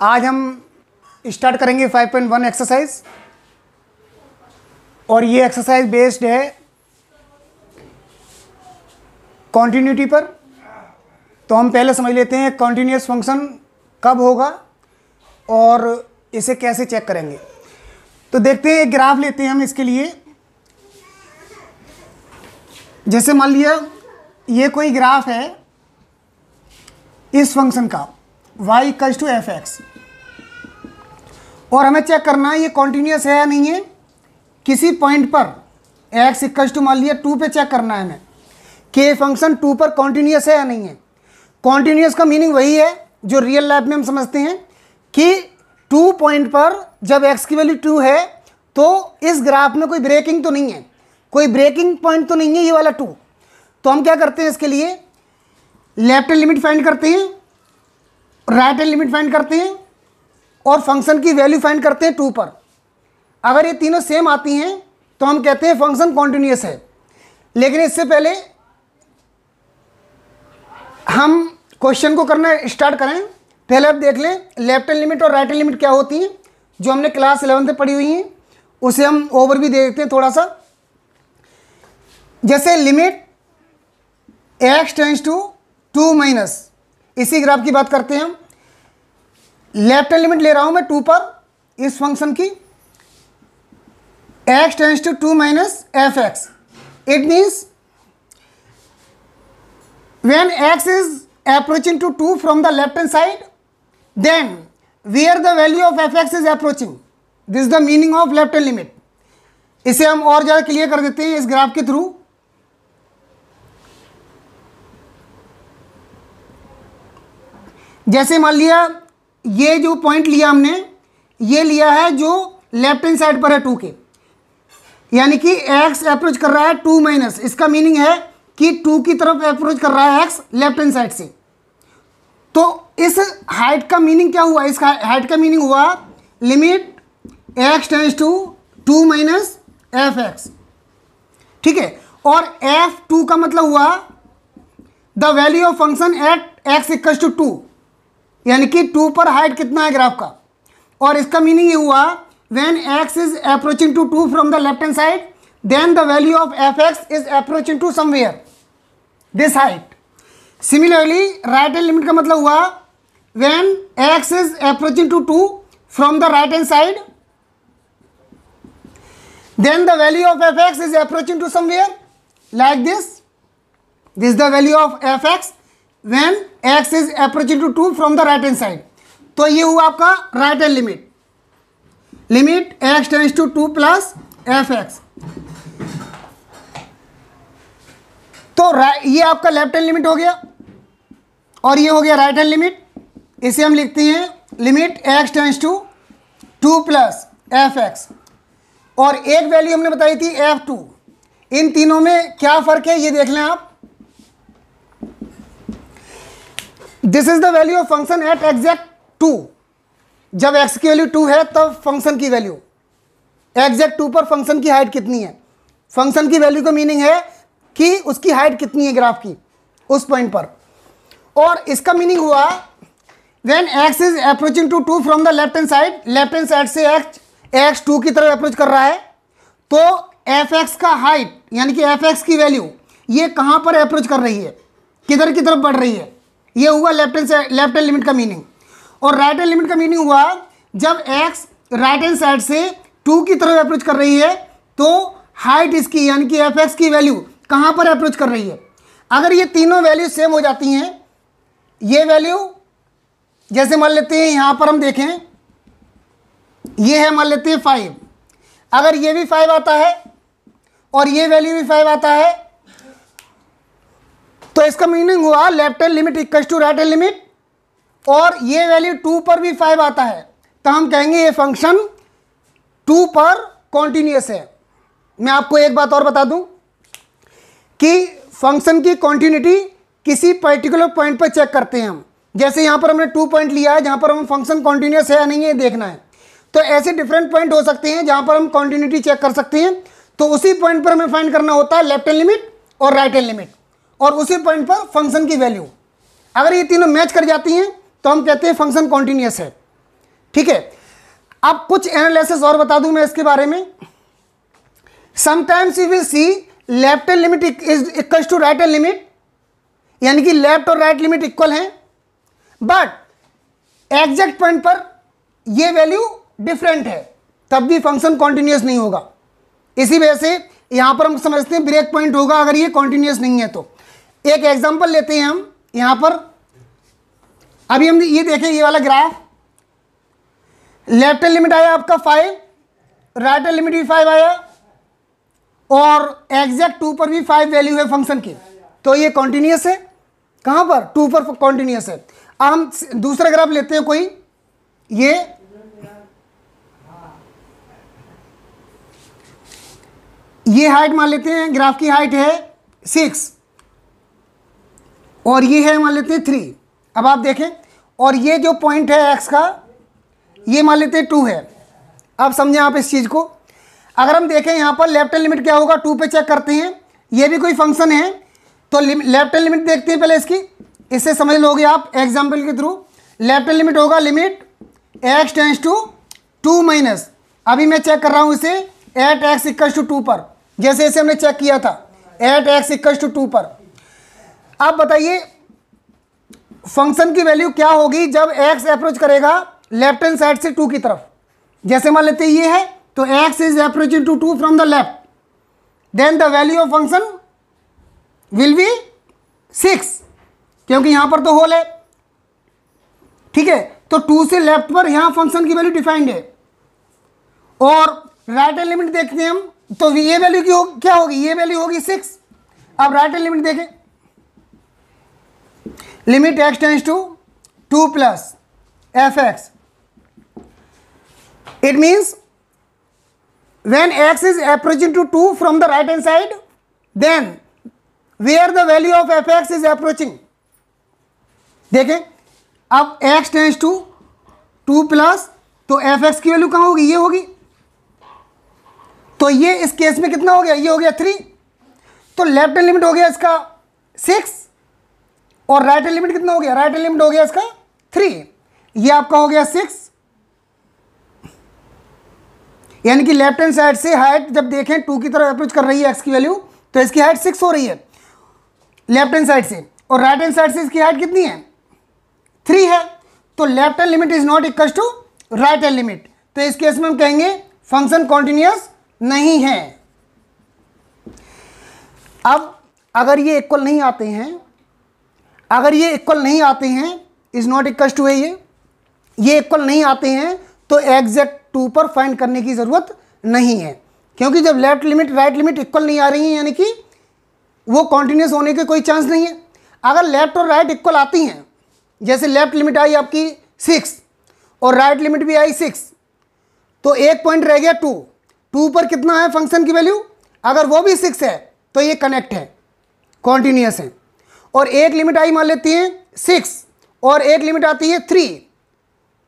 आज हम स्टार्ट करेंगे 5.1 एक्सरसाइज और ये एक्सरसाइज बेस्ड है कॉन्टिन्यूटी पर। तो हम पहले समझ लेते हैं कॉन्टिन्यूअस फंक्शन कब होगा और इसे कैसे चेक करेंगे। तो देखते हैं, एक ग्राफ लेते हैं हम इसके लिए। जैसे मान लिया ये कोई ग्राफ है इस फंक्शन का y equals to f x, और हमें चेक करना है ये कॉन्टिन्यूअस है या नहीं है। किसी पॉइंट पर x इक्वल्स टू मान लिया 2 पे चेक करना है हमें कि फंक्शन 2 पर कॉन्टिन्यूअस है या नहीं है। कॉन्टिन्यूअस का मीनिंग वही है जो रियल लाइफ में हम समझते हैं कि 2 पॉइंट पर जब x की वैल्यू 2 है तो इस ग्राफ में कोई ब्रेकिंग तो नहीं है, कोई ब्रेकिंग पॉइंट तो नहीं है ये वाला 2। तो हम क्या करते हैं, इसके लिए लेफ्ट हैंड लिमिट फाइंड करते हैं, राइट हैंड लिमिट फाइंड करते हैं और फंक्शन की वैल्यू फाइंड करते हैं 2 पर। अगर ये तीनों सेम आती हैं तो हम कहते हैं फंक्शन कॉन्टिन्यूअस है। लेकिन इससे पहले हम क्वेश्चन को करना स्टार्ट करें, पहले आप देख लें लेफ्ट हैंड लिमिट और राइट हैंड लिमिट क्या होती हैं, जो हमने क्लास 11 में पढ़ी हुई हैं। उसे हम ओवर भी देखते हैं थोड़ा सा। जैसे limit x tends to 2 minus, इसी ग्राफ की बात करते हैं हम। लेफ्ट हैंड लिमिट ले रहा हूं मैं 2 पर इस फंक्शन की, x tends to 2 minus f x. It means when x is approaching to 2 from the left hand side, then where the value of fx is approaching, this is the meaning of left hand limit। इसे हम और ज़्यादा clear कर देते हैं इस graph के through. जैसे मान लिया ये जो पॉइंट लिया हमने, ये लिया है जो लेफ्ट हैंड साइड पर है 2 के, यानी कि x अप्रोच कर रहा है 2 माइनस। इसका मीनिंग है कि 2 की तरफ अप्रोच कर रहा है x लेफ्ट हैंड साइड से। तो इस हाइट का मीनिंग क्या हुआ, इस हाइट का मीनिंग हुआ limit x tends to 2 minus f x, ठीक है। और f2 का मतलब हुआ the value of function at x equals to 2, यानी कि 2 पर हाइट कितना है ग्राफ का। और इसका मीनिंग ये हुआ when x is approaching to 2 from the left hand side, then the value of fx is approaching to somewhere this height। Similarly right hand limit का मतलब हुआ when x is approaching to 2 from the right hand side, then the value of fx is approaching to somewhere like this। This is the value of fx when x is approaching to 2 from the right hand side। तो ये हुआ आपका right hand limit, limit x tends to 2 plus fx। तो ये आपका left hand limit हो गया और ये हो गया राइट हैंड लिमिट। इसे हम लिखते हैं limit x tends to 2 plus f x, और एक वैल्यू हमने बताई थी f2। इन तीनों में क्या फर्क है ये देख लें आप। This is the value of function eight exact 2। जब x की वैल्यू 2 है तब फंक्शन की वैल्यू एग्जैक्ट 2 पर फंक्शन की हाइट कितनी है। फंक्शन की वैल्यू का मीनिंग है कि उसकी हाइट कितनी है ग्राफ की उस पॉइंट पर। और इसका मीनिंग हुआ when x is approaching to 2 from the left hand side, left hand side से x 2 की तरफ अप्रोच कर रहा है, तो fx का हाइट यानी कि fx की वैल्यू ये कहाँ पर अप्रोच कर रही है, किधर की तरफ बढ़ रही है। ये हुआ लेफ्ट हैंड लिमिट का मीनिंग। और राइट हैंड लिमिट का मीनिंग हुआ जब x राइट हैंड साइड से 2 की तरफ अप्रोच कर रही है तो हाइट इसकी यानी कि fx की वैल्यू कहाँ पर अप्रोच कर रही है। अगर ये तीनों वैल्यू सेम हो जाती हैं, ये वैल्यू जैसे मान लेते हैं यहाँ पर हम देखें ये है मान लेते हैं 5, अगर ये भी 5 आता है और ये वैल्यू भी 5 आता है तो इसका मीनिंग हुआ left hand limit equals to right hand limit, और ये वैल्यू 2 पर भी 5 आता है तो हम कहेंगे ये फंक्शन 2 पर कॉन्टिन्यूअस है। मैं आपको एक बात और बता दूं कि फंक्शन की कॉन्टिन्यूटी किसी पर्टिकुलर पॉइंट पर चेक करते हैं हम। जैसे यहाँ पर हमने 2 पॉइंट लिया है जहाँ पर हम फंक्शन कॉन्टिन्यूअस है या नहीं है देखना है। तो ऐसे डिफरेंट पॉइंट हो सकते हैं जहाँ पर हम कॉन्टिन्यूटी चेक कर सकते हैं। तो उसी पॉइंट पर हमें फाइंड करना होता है लेफ्ट हैंड लिमिट और राइट हैंड लिमिट, और उसी पॉइंट पर फंक्शन की वैल्यू। अगर ये तीनों मैच कर जाती हैं तो हम कहते हैं फंक्शन कॉन्टिन्यूअस है। ठीक है, अब कुछ एनालिसिस और बता दूं मैं इसके बारे में। Sometimes you will see left hand limit is equals to right hand limit, यानी कि लेफ्ट और राइट लिमिट इक्वल हैं, बट एग्जैक्ट पॉइंट पर ये वैल्यू डिफरेंट है, तब भी फंक्शन कॉन्टिन्यूस नहीं होगा। इसी वजह से यहां पर हम समझते हैं ब्रेक पॉइंट होगा अगर ये कॉन्टिन्यूस नहीं है तो। एक एग्जांपल लेते हैं हम यहां पर, अभी हम ये देखें ये वाला ग्राफ, लेफ्ट हैंड लिमिट आया आपका 5, राइट हैंड लिमिट भी 5 आया, और एग्जैक्ट 2 पर भी 5 वैल्यू है फंक्शन की, तो ये कॉन्टिन्यूस है। कहां पर? 2 पर कॉन्टिन्यूस है। अब हम दूसरा ग्राफ लेते हैं कोई, ये हाइट मान लेते हैं, ग्राफ की हाइट है 6 और ये है मान लेते हैं 3। अब आप देखें, और ये जो पॉइंट है एक्स का ये मान लेते हैं 2 है। अब समझें आप इस चीज़ को, अगर हम देखें यहाँ पर लेफ्ट हैंड लिमिट क्या होगा, 2 पे चेक करते हैं, ये भी कोई फंक्शन है तो लेफ्ट हैंड लिमिट देखते हैं पहले इसकी, इससे समझ लोगे आप एग्जाम्पल के थ्रू। लेफ्ट हैंड लिमिट होगा limit x tends to 2 minus, अभी मैं चेक कर रहा हूँ इसे एट x इक्वल्स टू 2 पर, जैसे इसे हमने चेक किया था एट x इक्वल्स टू 2 पर। अब बताइए फंक्शन की वैल्यू क्या होगी जब x अप्रोच करेगा लेफ्ट हैंड साइड से 2 की तरफ। जैसे मान लेते हैं ये है तो x is approaching to 2 from the left, then the value of function will be 6, क्योंकि यहां पर तो होल है, ठीक है, तो 2 से लेफ्ट पर यहां फंक्शन की वैल्यू डिफाइंड है। और राइट हैंड लिमिट देखते हैं हम, तो ये वैल्यू क्या होगी, ये वैल्यू होगी 6। अब राइट हैंड लिमिट देखें, limit x tends to 2 plus fx, it means when x is approaching to 2 from the right hand side, then where the value of fx is approaching, देखें अब x tends to 2 plus, तो fx की value कहाँ होगी, ये होगी, तो ये इस केस में कितना हो गया, ये हो गया 3, तो लेफ्ट हैंड लिमिट हो गया इसका 6 और राइट हैंड लिमिट कितना हो गया, राइट हैंड लिमिट हो गया इसका 3, ये आपका हो गया 6। यानी कि लेफ्ट हैंड साइड से हाइट जब देखें 2 की तरफ अप्रोच कर रही है x की वैल्यू, तो इसकी हाइट 6 हो रही है लेफ्ट हैंड साइड से, और राइट हैंड साइड से इसकी हाइट कितनी है, 3 है, तो left hand limit is not equal to right hand limit, तो इस केस में हम कहेंगे फंक्शन कॉन्टिन्यूअस नहीं है। अब अगर ये इक्वल नहीं आते हैं, अगर ये इक्वल नहीं आते हैं, इज नॉट इक्वल टू है ये इक्वल नहीं आते हैं, तो एग्जैक्ट 2 पर फाइंड करने की ज़रूरत नहीं है, क्योंकि जब left limit right limit equal नहीं आ रही है, यानी कि वो कॉन्टिन्यूस होने के कोई चांस नहीं है। अगर लेफ्ट और राइट इक्वल आती हैं, जैसे लेफ्ट लिमिट आई आपकी 6 और राइट लिमिट भी आई 6, तो एक पॉइंट रह गया 2 पर कितना है फंक्शन की वैल्यू, अगर वो भी 6 है तो ये कनेक्ट है, कॉन्टिन्यूस है। और एक लिमिट आई मान लेती है 6 और एक लिमिट आती है 3,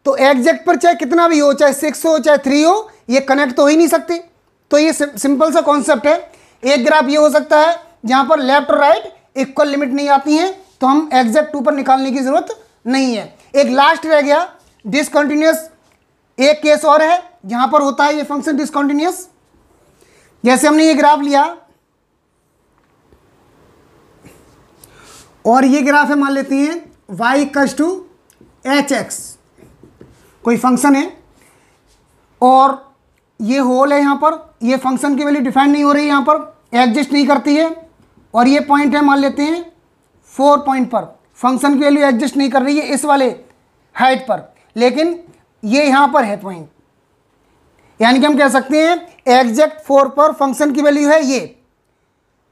तो एग्जैक्ट पर चाहे कितना भी हो, चाहे 6 हो चाहे 3 हो, ये कनेक्ट तो हो ही नहीं सकते। तो ये सिंपल सा कॉन्सेप्ट है। एक ग्राफ ये हो सकता है जहां पर लेफ्ट और राइट इक्वल लिमिट नहीं आती हैं, तो हम एग्जैक्ट 2 पर निकालने की जरूरत नहीं है। एक लास्ट रह गया डिसकंटिन्यूअस, एक केस और है जहां पर होता है ये फंक्शन डिसकंटिन्यूअस। जैसे हमने ये ग्राफ लिया और ये ग्राफ है मान लेती हैं y इक्वल्स टू hx, कोई फंक्शन है और ये होल है, यहाँ पर ये फंक्शन की वैल्यू डिफाइन नहीं हो रही, यहाँ पर एग्जिस्ट नहीं करती है, और ये पॉइंट है मान लेते हैं 4 पॉइंट पर फंक्शन की वैल्यू एग्जिस्ट नहीं कर रही है इस वाले हाइट पर, लेकिन ये यहाँ पर है पॉइंट, यानी कि हम कह सकते हैं एग्जैक्ट 4 पर फंक्शन की वैल्यू है ये।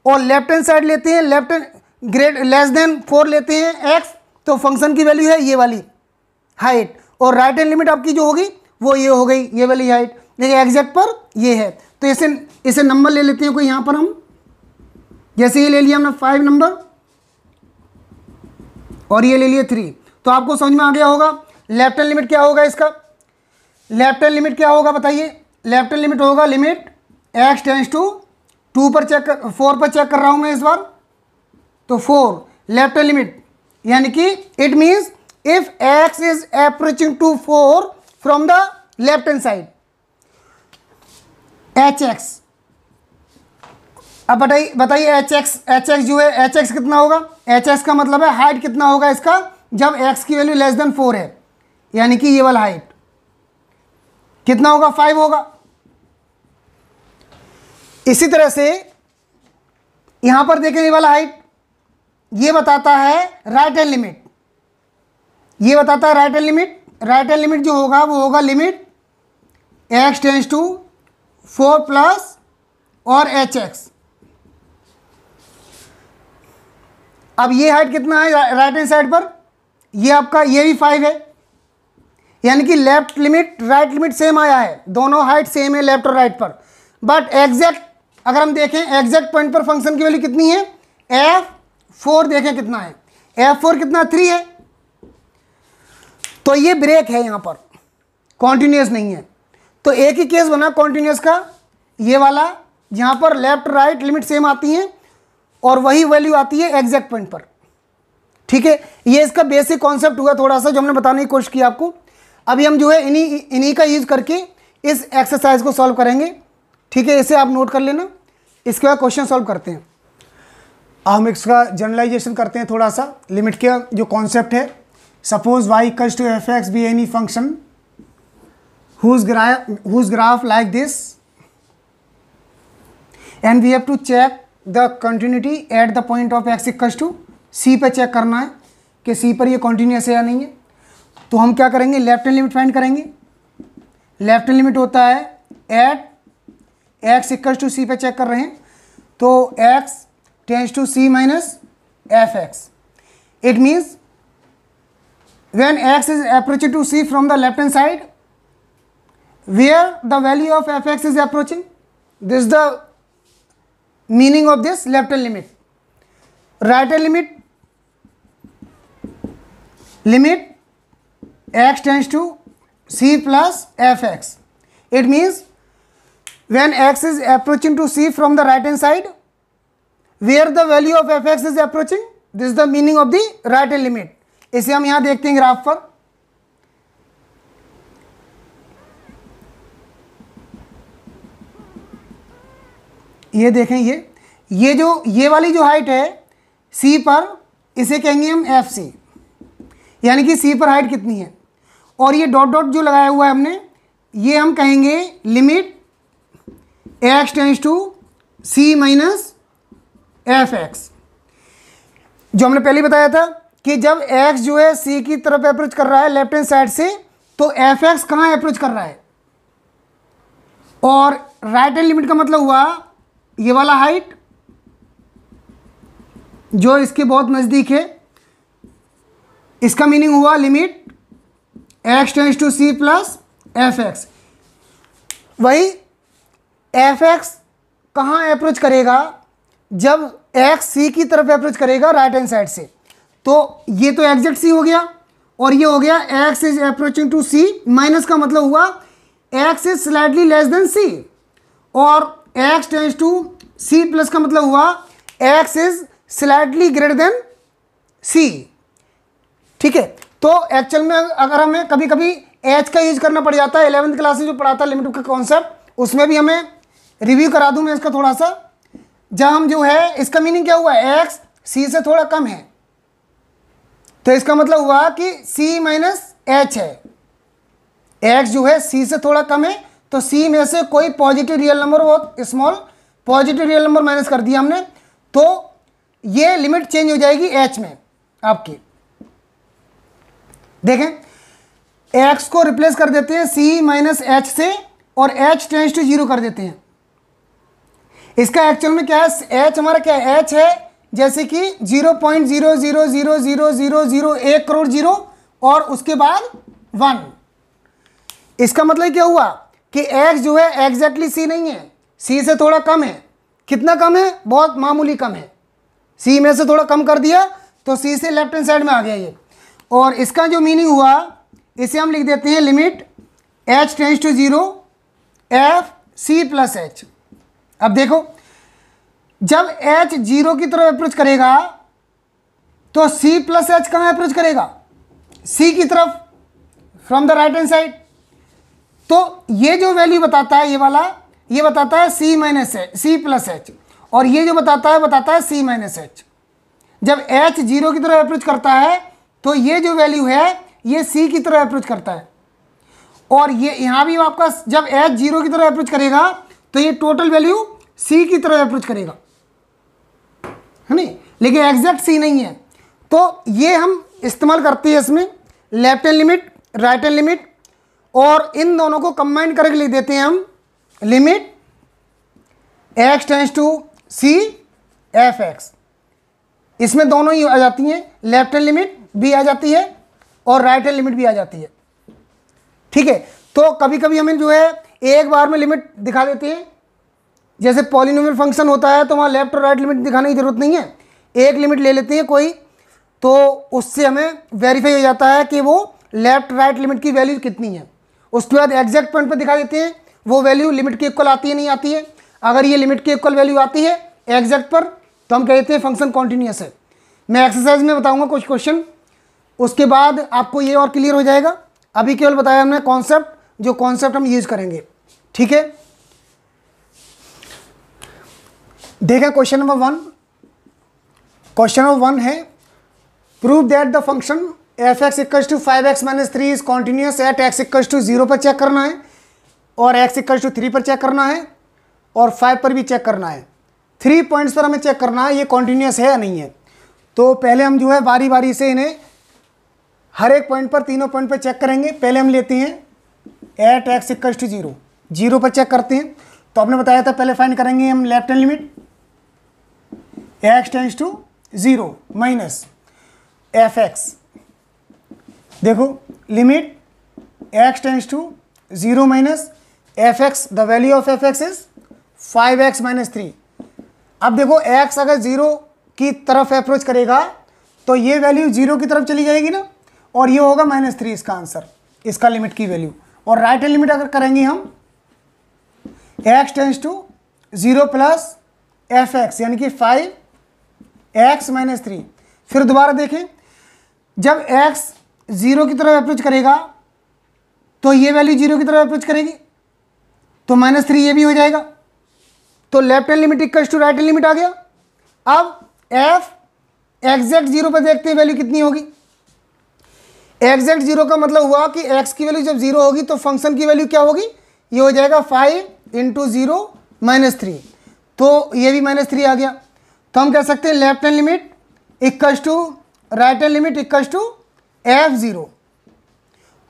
और लेफ्ट हैंड साइड लेते हैं, left hand great less than 4 लेते हैं x, तो फंक्शन की वैल्यू है ये वाली हाइट, और राइट हैंड लिमिट आपकी जो होगी वो ये हो गई ये वाली हाइट, लेकिन एग्जैक्ट पर ये है। तो इसे नंबर ले लेते हैं कोई यहाँ पर हम, जैसे ये ले लिया हमने 5 नंबर और ये ले लिए 3, तो आपको समझ में आ गया होगा लेफ्ट हैंड लिमिट क्या होगा इसका। लेफ्ट हैंड लिमिट क्या होगा बताइए, लेफ्ट हैंड लिमिट होगा लिमिट x टेंस टू 4 पर चेक कर रहा हूँ मैं इस बार, तो 4 लेफ्ट हैंड लिमिट, यानी कि it means if x is approaching to 4 from the left hand side h x. अब बताइए एच एक्स जो है, एच एक्स कितना होगा? एच एक्स का मतलब है हाइट कितना होगा इसका जब एक्स की वैल्यू लेस देन 4 है, यानी कि ये वाला हाइट कितना होगा? 5 होगा। इसी तरह से यहां पर देखें ये वाला हाइट, ये बताता है राइट हैंड लिमिट, ये बताता है right hand limit. Right hand limit जो होगा वो होगा limit x tends to 4 plus और एच एक्स। अब ये हाइट कितना है राइट हैंड साइड पर? ये आपका ये भी 5 है, यानी कि left limit right limit same आया है, दोनों हाइट सेम है लेफ्ट और राइट पर। बट एग्जैक्ट अगर हम देखें एग्जैक्ट पॉइंट पर फंक्शन की वैल्यू कितनी है? f4 देखें कितना है, f4 कितना? 3 है। तो ये ब्रेक है, यहां पर कॉन्टिन्यूस नहीं है। तो एक ही केस बना कॉन्टिन्यूस का, ये वाला जहां पर लेफ्ट राइट लिमिट सेम आती हैं और वही वैल्यू आती है एग्जैक्ट पॉइंट पर। ठीक है, ये इसका बेसिक कॉन्सेप्ट हुआ थोड़ा सा जो हमने बताने की कोशिश की आपको। अभी हम जो है इन्हीं का यूज करके इस एक्सरसाइज को सॉल्व करेंगे। ठीक है, इसे आप नोट कर लेना, इसके बाद क्वेश्चन सॉल्व करते हैं। हम इसका जनरलाइजेशन करते हैं थोड़ा सा। लिमिट का जो कॉन्सेप्ट है, suppose y equals to f x be any function whose graph like this and we have to check the continuity at the point of x equals to c पे check करना है कि c पर ये continuous है या नहीं है। तो हम क्या करेंगे? लेफ्ट हैंड लिमिट फाइंड करेंगे। लेफ्ट हैंड लिमिट होता है at x equals to c पे चेक कर रहे हैं, तो x tends to c minus f x. It means when x is approaching to c from the left hand side, where the value of fx is approaching, this is the meaning of this left hand limit. Right hand limit x tends to c plus fx. It means when x is approaching to c from the right hand side, where the value of fx is approaching, this is the meaning of the right hand limit. इसे हम यहां देखते हैं graph पर। ये देखें, ये वाली जो हाइट है सी पर, इसे कहेंगे हम एफ सी, यानी कि सी पर हाइट कितनी है। और ये डॉट डॉट जो लगाया हुआ है हमने, ये हम कहेंगे limit x tends to c minus f x. जो हमने पहले बताया था कि जब x जो है c की तरफ अप्रोच कर रहा है लेफ्ट हैंड साइड से, तो एफ एक्स कहाँ अप्रोच कर रहा है? और राइट हैंड लिमिट का मतलब हुआ ये वाला हाइट जो इसके बहुत नज़दीक है, इसका मीनिंग हुआ limit x tends to c plus f x. वही एफ एक्स कहाँ अप्रोच करेगा? जब x c की तरफ अप्रोच करेगा राइट हैंड साइड से। तो ये तो एग्जैक्ट सी हो गया और ये हो गया x is approaching to c। Minus का मतलब हुआ x is slightly less than c, और x tends to c plus का मतलब हुआ x is slightly greater than c। ठीक है, तो एक्चुअल में अगर हमें कभी कभी h का यूज करना पड़ जाता है, 11th क्लास में जो पढ़ा था लिमिट का कॉन्सेप्ट, उसमें भी हमें रिव्यू करा दूं मैं इसका थोड़ा सा। जब हम जो है इसका मीनिंग क्या हुआ, x c से थोड़ा कम है, तो इसका मतलब हुआ कि c माइनस एच है। x जो है c से थोड़ा कम है, तो c में से कोई पॉजिटिव रियल नंबर, बहुत small positive real number minus कर दिया हमने, तो ये लिमिट चेंज हो जाएगी h में आपकी। देखें x को रिप्लेस कर देते हैं c माइनस एच से और h टेंस टू 0 कर देते हैं। इसका एक्चुअल में क्या है, h हमारा क्या है, h है जैसे कि 0.0000001 करोड़ जीरो और उसके बाद 1। इसका मतलब क्या हुआ कि x जो है एग्जैक्टली c नहीं है, c से थोड़ा कम है। कितना कम है? बहुत मामूली कम है। c में से थोड़ा कम कर दिया तो c से लेफ्ट हैंड साइड में आ गया ये। और इसका जो मीनिंग हुआ, इसे हम लिख देते हैं limit h tends to 0 f c plus h. अब देखो, जब h 0 की तरफ अप्रोच करेगा तो c प्लस एच कहाँ अप्रोच करेगा? c की तरफ, from the right hand side. तो ये जो वैल्यू बताता है ये वाला, ये बताता है c minus h, c plus h, और ये जो बताता है c माइनस एच। जब h 0 की तरफ अप्रोच करता है तो ये जो वैल्यू है ये c की तरफ अप्रोच करता है, और ये यहाँ भी आपका जब h 0 की तरफ अप्रोच करेगा तो ये टोटल वैल्यू c की तरफ अप्रोच करेगा, है नहीं, लेकिन एग्जैक्ट c नहीं है। तो ये हम इस्तेमाल करते हैं इसमें left hand limit, right hand limit, और इन दोनों को कंबाइन करके लिख देते हैं हम limit x tends to c f x. इसमें दोनों ही आ जाती हैं, लेफ्ट हैंड लिमिट भी आ जाती है और राइट हैंड लिमिट भी आ जाती है, ठीक है। तो कभी कभी हमें जो है एक बार में लिमिट दिखा देते हैं, जैसे पॉलिनोमियल फंक्शन होता है तो वहाँ लेफ्ट और राइट लिमिट दिखाने की जरूरत नहीं है, एक लिमिट ले लेते हैं कोई, तो उससे हमें वेरीफाई हो जाता है कि वो लेफ्ट राइट लिमिट की वैल्यू कितनी है। उसके बाद एग्जैक्ट पॉइंट पर दिखा देते हैं वो वैल्यू लिमिट के इक्वल आती है नहीं आती है। अगर ये लिमिट के इक्वल वैल्यू आती है एग्जैक्ट पर तो हम कहते हैं फंक्शन कॉन्टिन्यूअस है। मैं एक्सरसाइज में बताऊंगा कुछ क्वेश्चन, उसके बाद आपको ये और क्लियर हो जाएगा। अभी केवल बताया हमने कॉन्सेप्ट, जो कॉन्सेप्ट हम यूज करेंगे, ठीक है। देखें क्वेश्चन नंबर 1। क्वेश्चन नंबर 1 है prove that the function f x equals to 5x minus 3 is continuous at x equals to 0 पर चेक करना है, और x इक्वल्स टू 3 पर चेक करना है, और 5 पर भी चेक करना है। 3 पॉइंट्स पर हमें चेक करना है ये कॉन्टिन्यूस है या नहीं है। तो पहले हम जो है बारी बारी से इन्हें हर एक पॉइंट पर, तीनों पॉइंट पर चेक करेंगे। पहले हम लेते हैं एट एक्स इक्वल्स टू 0, 0 पर चेक करते हैं। तो आपने बताया था पहले फाइंड करेंगे हम left hand limit x tends to 0 minus f x. देखो limit x tends to 0 minus f x, the value of f x is 5x minus 3। अब देखो x अगर 0 की तरफ अप्रोच करेगा तो ये वैल्यू 0 की तरफ चली जाएगी ना, और ये होगा -3 इसका आंसर, इसका लिमिट की वैल्यू। और राइट हैंड लिमिट अगर करेंगे हम x tends to 0 plus f x यानी कि 5x माइनस 3। फिर दोबारा देखें, जब x 0 की तरफ अप्रोच करेगा तो ये वैल्यू 0 की तरफ अप्रोच करेगी, तो -3 ये भी हो जाएगा। तो left hand limit equals to right hand limit आ गया। अब f एग्जैक्ट 0 पर देखते हैं वैल्यू कितनी होगी। एग्जैक्ट 0 का मतलब हुआ कि x की वैल्यू जब 0 होगी तो फंक्शन की वैल्यू क्या होगी, ये हो जाएगा 5 इंटू 0 माइनस 3, तो ये भी -3 आ गया। तो हम कह सकते हैं left hand limit equals to right hand limit equals to f0,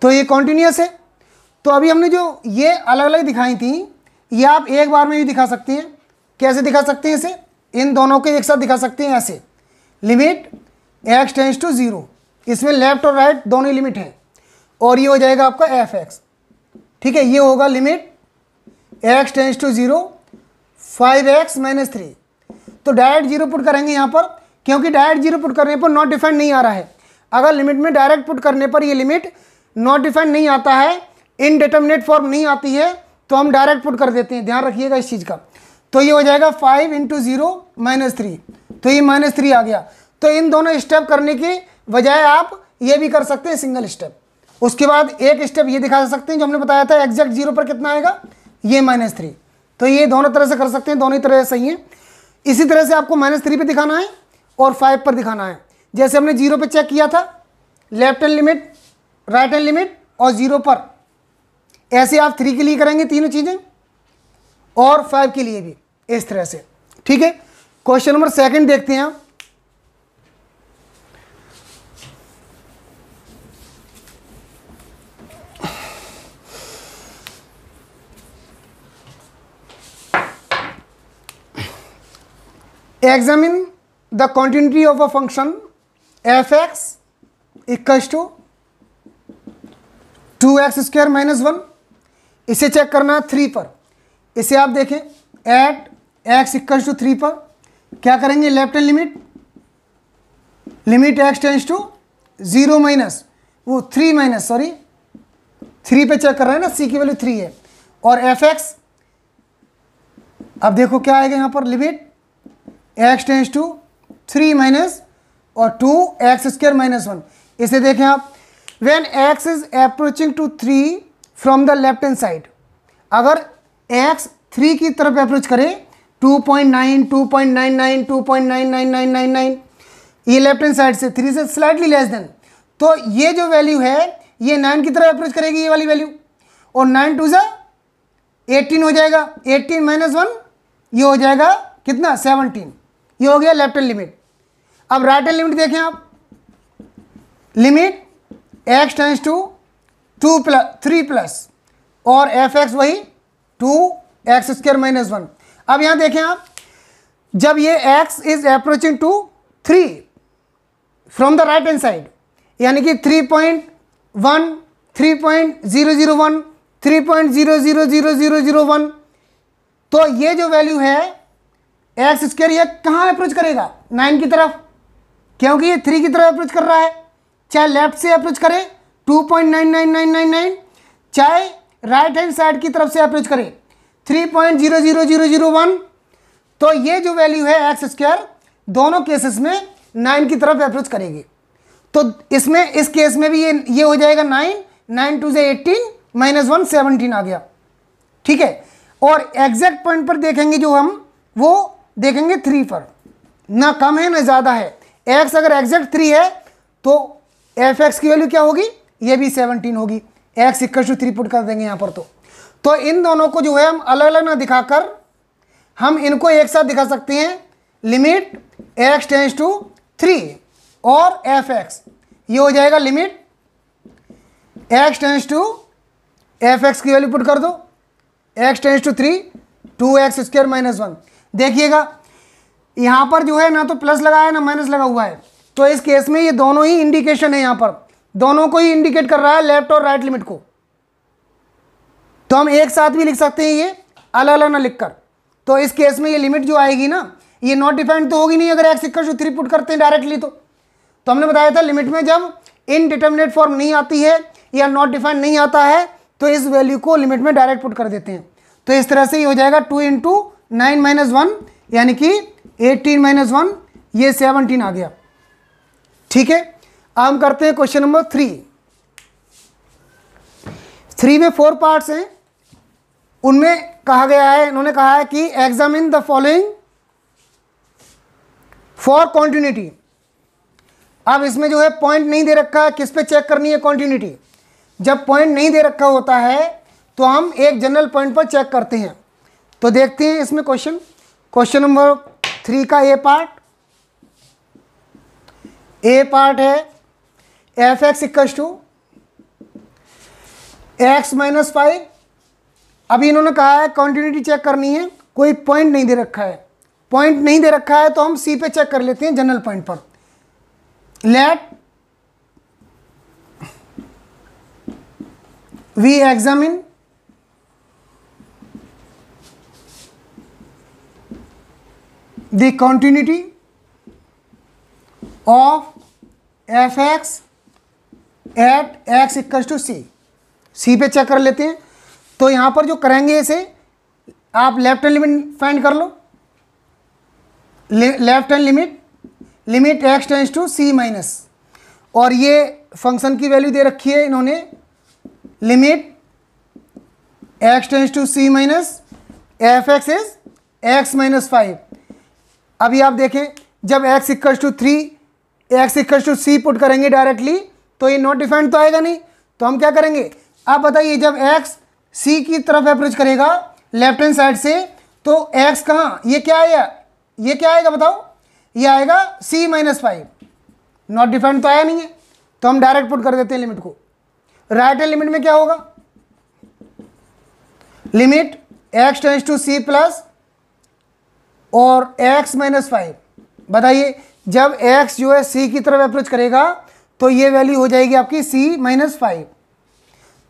तो ये कॉन्टिन्यूस है। तो अभी हमने जो ये अलग अलग दिखाई थी ये आप एक बार में भी दिखा सकते हैं। कैसे दिखा सकते हैं इसे, इन दोनों को एक साथ दिखा सकते हैं ऐसे, लिमिट x टेंड्स टू 0, इसमें लेफ्ट और राइट दोनों ही लिमिट है, और ये हो जाएगा आपका एफ एक्स, ठीक है। ये होगा limit x tends to 0 5x minus 3। तो डायरेक्ट 0 पुट करेंगे यहाँ पर, क्योंकि डायरेक्ट 0 पुट करने पर नॉट डिफाइंड नहीं आ रहा है। अगर लिमिट में डायरेक्ट पुट करने पर ये लिमिट नॉट डिफाइंड नहीं आता है, इनडिटरमिनेट फॉर्म नहीं आती है, तो हम डायरेक्ट पुट कर देते हैं, ध्यान रखिएगा इस चीज़ का। तो ये हो जाएगा 5 इंटू 0 माइनस 3, तो ये -3 आ गया। तो इन दोनों स्टेप करने की बजाय आप ये भी कर सकते हैं सिंगल स्टेप। उसके बाद एक स्टेप ये दिखा सकते हैं जो हमने बताया था एग्जैक्ट 0 पर कितना आएगा, ये -3। तो ये दोनों तरह से कर सकते हैं, दोनों ही तरह से सही है। इसी तरह से आपको -3 पे दिखाना है और 5 पर दिखाना है। जैसे हमने 0 पे चेक किया था, left hand limit, right hand limit और 0 पर, ऐसे आप 3 के लिए करेंगे तीनों चीज़ें, और 5 के लिए भी इस तरह से, ठीक है। क्वेश्चन नंबर 2 देखते हैं आप। Examine the continuity of a function f(x) equals to 2x square minus 1। इसे चेक करना है 3 पर। इसे आप देखें एट x इक्वल्स टू 3 पर क्या करेंगे, left hand limit, limit x tends to 0 minus वो 3 माइनस 3 पे चेक कर रहे हैं ना, c की वैल्यू 3 है, और f(x) अब देखो क्या आएगा यहाँ पर, limit x tends to 3 minus और 2x स्क्वायर माइनस 1। इसे देखें आप, when x is approaching to 3 from the left hand side. अगर x 3 की तरफ अप्रोच करे 2.9, 2.99, 2.99999, ये लेफ्ट हैंड साइड से 3 से स्लाइटली लेस देन, तो ये जो वैल्यू है ये 9 की तरफ अप्रोच करेगी, ये वाली वैल्यू, और 9 2 18 हो जाएगा। 18 - 1 ये हो जाएगा कितना, 17। ये हो गया लेफ्ट हैंड लिमिट। अब राइट हैंड लिमिट देखें आप, लिमिट x टेंड्स टू 3+ और fx वही 2x² - 1। अब यहाँ देखें आप, जब ये x is approaching to 3 from the right hand side, यानी कि 3.1, 3.001, 3.000001, तो ये जो वैल्यू है x², ये कहाँ अप्रोच करेगा, 9 की तरफ, क्योंकि ये 3 की तरफ अप्रोच कर रहा है। चाहे लेफ्ट से अप्रोच करे 2.99999, चाहे राइट हैंड साइड की तरफ से अप्रोच करे 3.00001, तो ये जो वैल्यू है x², दोनों केसेस में 9 की तरफ अप्रोच करेगी। तो इसमें, इस केस में भी ये हो जाएगा 9, 9 2 18 - 1 17 आ गया, ठीक है। और एग्जैक्ट पॉइंट पर देखेंगे जो हम, वो देखेंगे 3 पर, ना कम है ना ज़्यादा है। x अगर एग्जैक्ट 3 है तो fx की वैल्यू क्या होगी, ये भी 17 होगी। x = 3 पुट कर देंगे यहाँ पर। तो इन दोनों को जो है हम अलग अलग ना दिखाकर हम इनको एक साथ दिखा सकते हैं। लिमिट x टेंड्स टू 3 और fx, ये हो जाएगा limit x tends to fx की वैल्यू पुट कर दो, x टेंड्स टू 3, 2x² - 1। देखिएगा यहाँ पर जो है ना तो प्लस लगा है ना माइनस लगा हुआ है, तो इस केस में ये दोनों ही इंडिकेशन है, यहाँ पर दोनों को ही इंडिकेट कर रहा है, लेफ्ट और राइट लिमिट को। तो हम एक साथ भी लिख सकते हैं ये अलग अलग ना लिखकर। तो इस केस में ये लिमिट जो आएगी ना, ये नॉट डिफाइंड तो होगी नहीं अगर x = 3 पुट करते हैं डायरेक्टली। तो हमने बताया था लिमिट में जब इनडिटर्मिनेट फॉर्म नहीं आती है या नॉट डिफाइंड नहीं आता है तो इस वैल्यू को लिमिट में डायरेक्ट पुट कर देते हैं। तो इस तरह से ये हो जाएगा 2 × 9 - 1, यानी कि 18 - 1, ये 17 आ गया, ठीक है। अब हम करते हैं क्वेश्चन नंबर 3। 3 में 4 पार्ट्स हैं, उनमें कहा गया है, इन्होंने कहा है कि examine the following for continuity. अब इसमें जो है पॉइंट नहीं दे रखा है, किस पे चेक करनी है कॉन्टिन्यूटी। जब पॉइंट नहीं दे रखा होता है तो हम एक जनरल पॉइंट पर चेक करते हैं। तो देखते हैं इसमें क्वेश्चन नंबर 3 का ए पार्ट है fx = x - 5। अभी इन्होंने कहा है कॉन्टिन्यूटी चेक करनी है, कोई पॉइंट नहीं दे रखा है। पॉइंट नहीं दे रखा है तो हम सी पे चेक कर लेते हैं जनरल पॉइंट पर। Let we examine the continuity of fx at x = c। C पे चेक कर लेते हैं। तो यहाँ पर जो करेंगे इसे आप लेफ्ट हैंड लिमिट फाइंड कर लो। Left hand limit x tends to c minus, और ये फंक्शन की वैल्यू दे रखी है इन्होंने, limit x tends to c minus fx is x - 5। अभी आप देखें जब x = 3, x = c पुट करेंगे डायरेक्टली तो ये नॉट डिफाइंड तो आएगा नहीं। तो हम क्या करेंगे, आप बताइए, जब x c की तरफ अप्रोच करेगा लेफ्ट हैंड साइड से तो x कहाँ, ये क्या आएगा, ये क्या आएगा बताओ, ये आएगा c - 5। नॉट डिफाइंड तो आया नहीं है, तो हम डायरेक्ट पुट कर देते हैं लिमिट को। राइट हैंड लिमिट में क्या होगा, limit x tends to c plus और x - 5। बताइए जब x जो है c की तरफ अप्रोच करेगा तो ये वैल्यू हो जाएगी आपकी c - 5।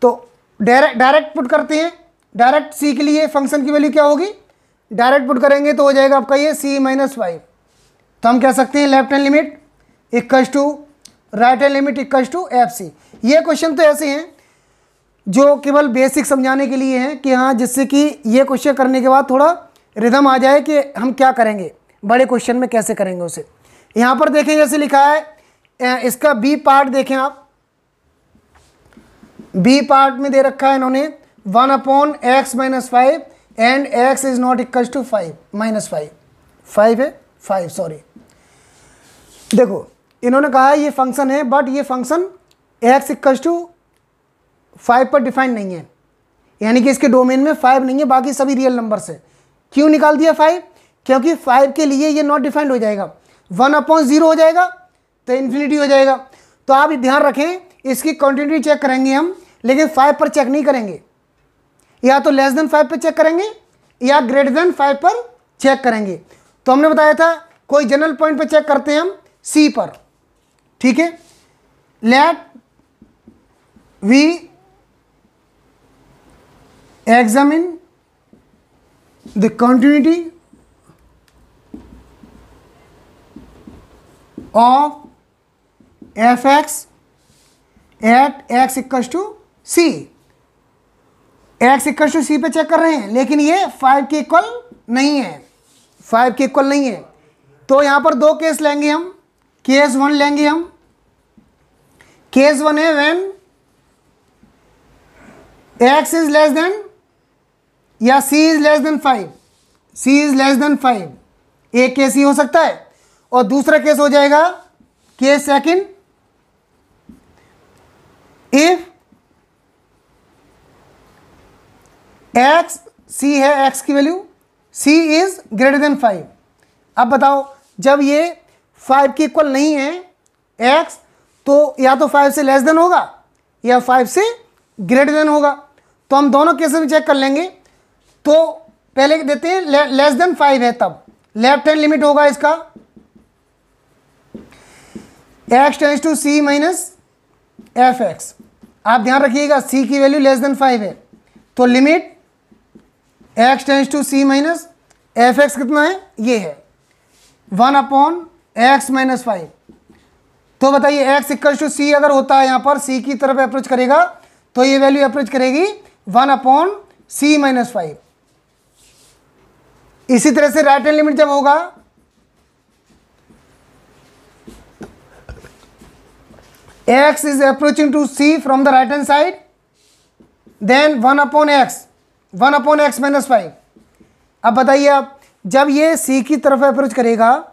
तो डायरेक्ट पुट करते हैं, डायरेक्ट c के लिए फंक्शन की वैल्यू क्या होगी, डायरेक्ट पुट करेंगे तो हो जाएगा आपका ये c - 5। तो हम कह सकते हैं left hand limit equals to right hand limit equals to fc। ये क्वेश्चन तो ऐसे हैं जो केवल बेसिक समझाने के लिए हैं कि हाँ, जिससे कि ये क्वेश्चन करने के बाद थोड़ा रिदम आ जाए कि हम क्या करेंगे, बड़े क्वेश्चन में कैसे करेंगे उसे। यहाँ पर देखें जैसे लिखा है, इसका बी पार्ट देखें आप, बी पार्ट में दे रखा है इन्होंने 1/x-5 and x is not equal to 5 -5 5 है 5 सॉरी। देखो इन्होंने कहा है ये फंक्शन है बट ये फंक्शन x इक्वल टू 5 पर डिफाइंड नहीं है, यानी कि इसके डोमेन में 5 नहीं है, बाकी सभी रियल नंबर से। क्यों निकाल दिया 5? क्योंकि 5 के लिए ये नॉट डिफाइंड हो जाएगा, 1/0 हो जाएगा तो इन्फिनिटी हो जाएगा। तो आप ध्यान रखें, इसकी कंटिन्यूटी चेक करेंगे हम, लेकिन 5 पर चेक नहीं करेंगे, या तो लेस देन 5 पर चेक करेंगे या ग्रेटर देन 5 पर चेक करेंगे। तो हमने बताया था कोई जनरल पॉइंट पर चेक करते हैं हम सी पर, ठीक है। Let we examine the continuity of fx at x equal to c. x equal to c पे चेक कर रहे हैं, लेकिन ये 5 के इक्वल नहीं है, 5 के इक्वल नहीं है। तो यहाँ पर दो केस लेंगे हम, केस 1 लेंगे हम। केस 1 है when x is less then या c is less than 5, c is less than 5, एक केस ही हो सकता है। और दूसरा केस हो जाएगा case second, if x c है, x की value c is greater than 5। अब बताओ जब ये 5 के इक्वल नहीं है x, तो या तो 5 से लेस देन होगा या 5 से ग्रेटर देन होगा। तो हम दोनों केसेस में चेक कर लेंगे। तो पहले देते हैं लेस देन 5 है, तब लेफ्ट हैंड लिमिट होगा इसका x tends to c minus fx। आप ध्यान रखिएगा c की वैल्यू लेस देन 5 है, तो limit x tends to c minus fx कितना है, ये है 1/x-5। तो बताइए x इक्वल टू c अगर होता है यहाँ पर c की तरफ अप्रोच करेगा तो ये वैल्यू अप्रोच करेगी 1/c-5। इसी तरह से राइट हैंड लिमिट जब होगा x is approaching to c from the right hand side, then 1/x-5। अब बताइए आप जब ये c की तरफ अप्रोच करेगा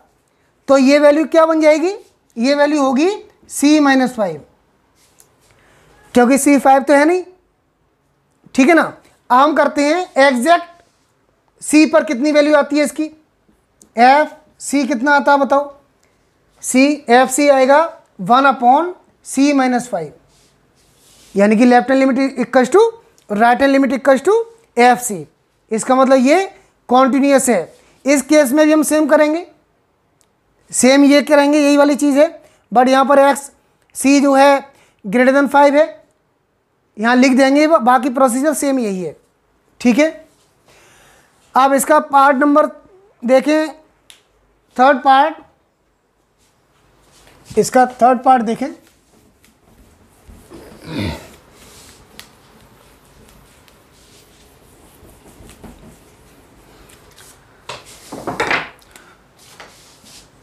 तो ये वैल्यू क्या बन जाएगी, ये वैल्यू होगी c-5, क्योंकि c 5 तो है नहीं, ठीक है ना। अब हम करते हैं एग्जैक्ट c पर कितनी वैल्यू आती है इसकी, एफ सी कितना आता है बताओ, एफ सी आएगा 1/c-5, यानी कि left hand limit equal to right hand limit equal to f c. इसका मतलब ये कॉन्टिन्यूस है। इस केस में भी हम सेम करेंगे, सेम ये करेंगे, यही वाली चीज़ है, बट यहाँ पर एक्स सी जो है ग्रेटर देन 5 है, यहाँ लिख देंगे, बाकी प्रोसीजर सेम यही है, ठीक है। अब इसका पार्ट नंबर देखें, थर्ड पार्ट, इसका थर्ड पार्ट देखें।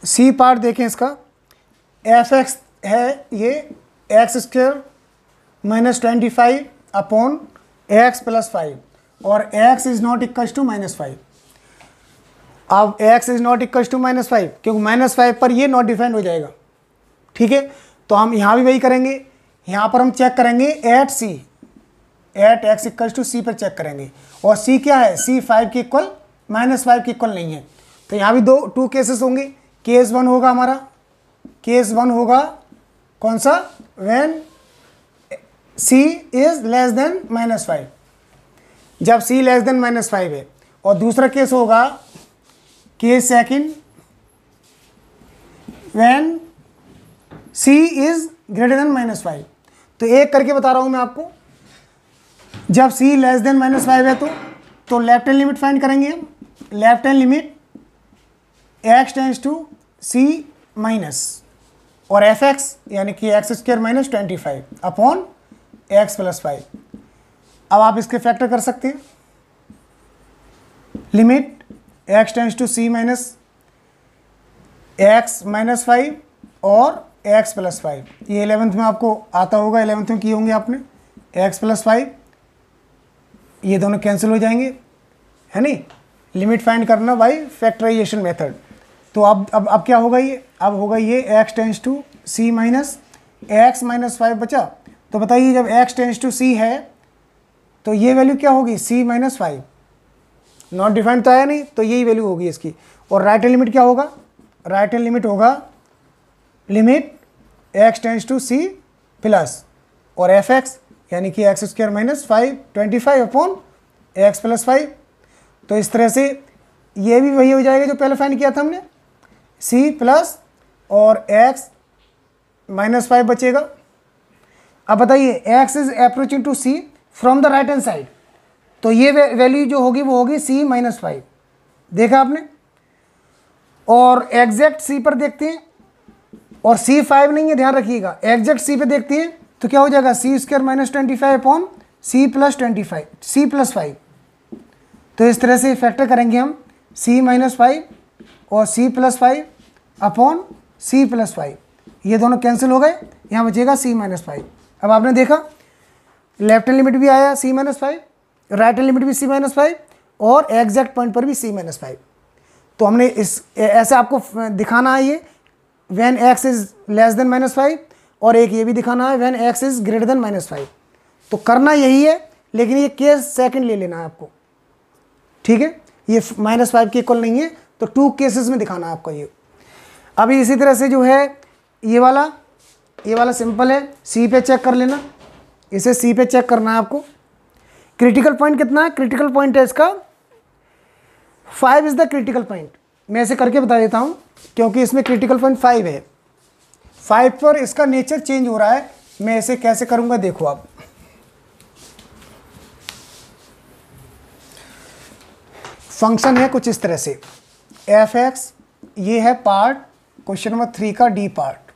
सी पार्ट देखें इसका, एफ एक्स है ये x² -25 अपॉन x + 5 और x is not equal to -5। अब x is not equal to -5 क्योंकि -5 पर ये नॉट डिफाइंड हो जाएगा, ठीक है। तो हम यहाँ भी वही करेंगे, यहाँ पर हम चेक करेंगे at c, at x equal to c पर चेक करेंगे, और c क्या है, c 5 के इक्वल -5 के इक्वल नहीं है। तो यहाँ भी टू केसेस होंगे। केस 1 होगा हमारा, केस 1 होगा कौन सा, when c is less than -5, जब c लेस देन -5 है। और दूसरा केस होगा case second, when c is greater than -5। तो एक करके बता रहा हूं मैं आपको, जब c लेस देन -5 है तो लेफ्ट हैंड लिमिट फाइंड करेंगे हम। Left hand limit x tends to c minus और एफ एक्स यानी कि x² -25 अपॉन x + 5। अब आप इसके फैक्टर कर सकते हैं, limit x tends to c minus x -5 और x + 5। ये 11th में आपको आता होगा, 11th में किए होंगे आपने, एक्स प्लस 5, ये दोनों कैंसिल हो जाएंगे, है नहीं। लिमिट फाइंड करना बाय फैक्टराइजेशन मेथड। तो अब क्या होगा ये, अब होगा ये x tends to c minus x minus 5 बचा। तो बताइए जब x टेंस टू c है तो ये वैल्यू क्या होगी, c माइनस 5, नॉट डिफाइंड तो आया नहीं, तो यही वैल्यू होगी इसकी। और राइट हैंड लिमिट क्या होगा, राइट हैंड लिमिट होगा limit x tends to c plus और fx यानी कि x square minus 5 25 upon x plus 5। तो इस तरह से ये भी वही हो जाएगा जो पहले फाइंड किया था हमने, c प्लस और x माइनस 5 बचेगा। अब बताइए x is approaching to c from the right hand side, तो ये वैल्यू जो होगी वो होगी c माइनस 5, देखा आपने। और एग्जैक्ट c पर देखते हैं, और c 5 नहीं है, ध्यान रखिएगा, एग्जैक्ट c पे देखते हैं तो क्या हो जाएगा, c square minus 25 upon c plus 25, c plus 5। तो इस तरह से फैक्टर करेंगे हम c माइनस 5 और c plus 5 upon c plus 5, ये दोनों कैंसिल हो गए, यहाँ बचेगा c माइनस 5। अब आपने देखा लेफ्ट हैंड लिमिट भी आया c minus 5, right hand limit भी c माइनस 5 और एग्जैक्ट पॉइंट पर भी c माइनस 5। तो हमने इस ऐसे आपको दिखाना है ये when x is less then minus 5, और एक ये भी दिखाना है when x is greater then minus 5। तो करना यही है, लेकिन ये केस सेकंड ले लेना है आपको, ठीक है, ये माइनस 5 के इक्वल नहीं है, तो 2 केसेस में दिखाना है आपको ये। अभी इसी तरह से जो है ये वाला सिंपल है, सी पे चेक कर लेना, इसे सी पे चेक करना है आपको। क्रिटिकल पॉइंट कितना है, क्रिटिकल पॉइंट है इसका 5 इज द क्रिटिकल पॉइंट। मैं इसे करके बता देता हूँ क्योंकि इसमें क्रिटिकल पॉइंट 5 है, 5 पर इसका नेचर चेंज हो रहा है। मैं इसे कैसे करूँगा देखो आप, फंक्शन है कुछ इस तरह से एफ एक्स, ये है पार्ट क्वेश्चन नंबर 3 का d part,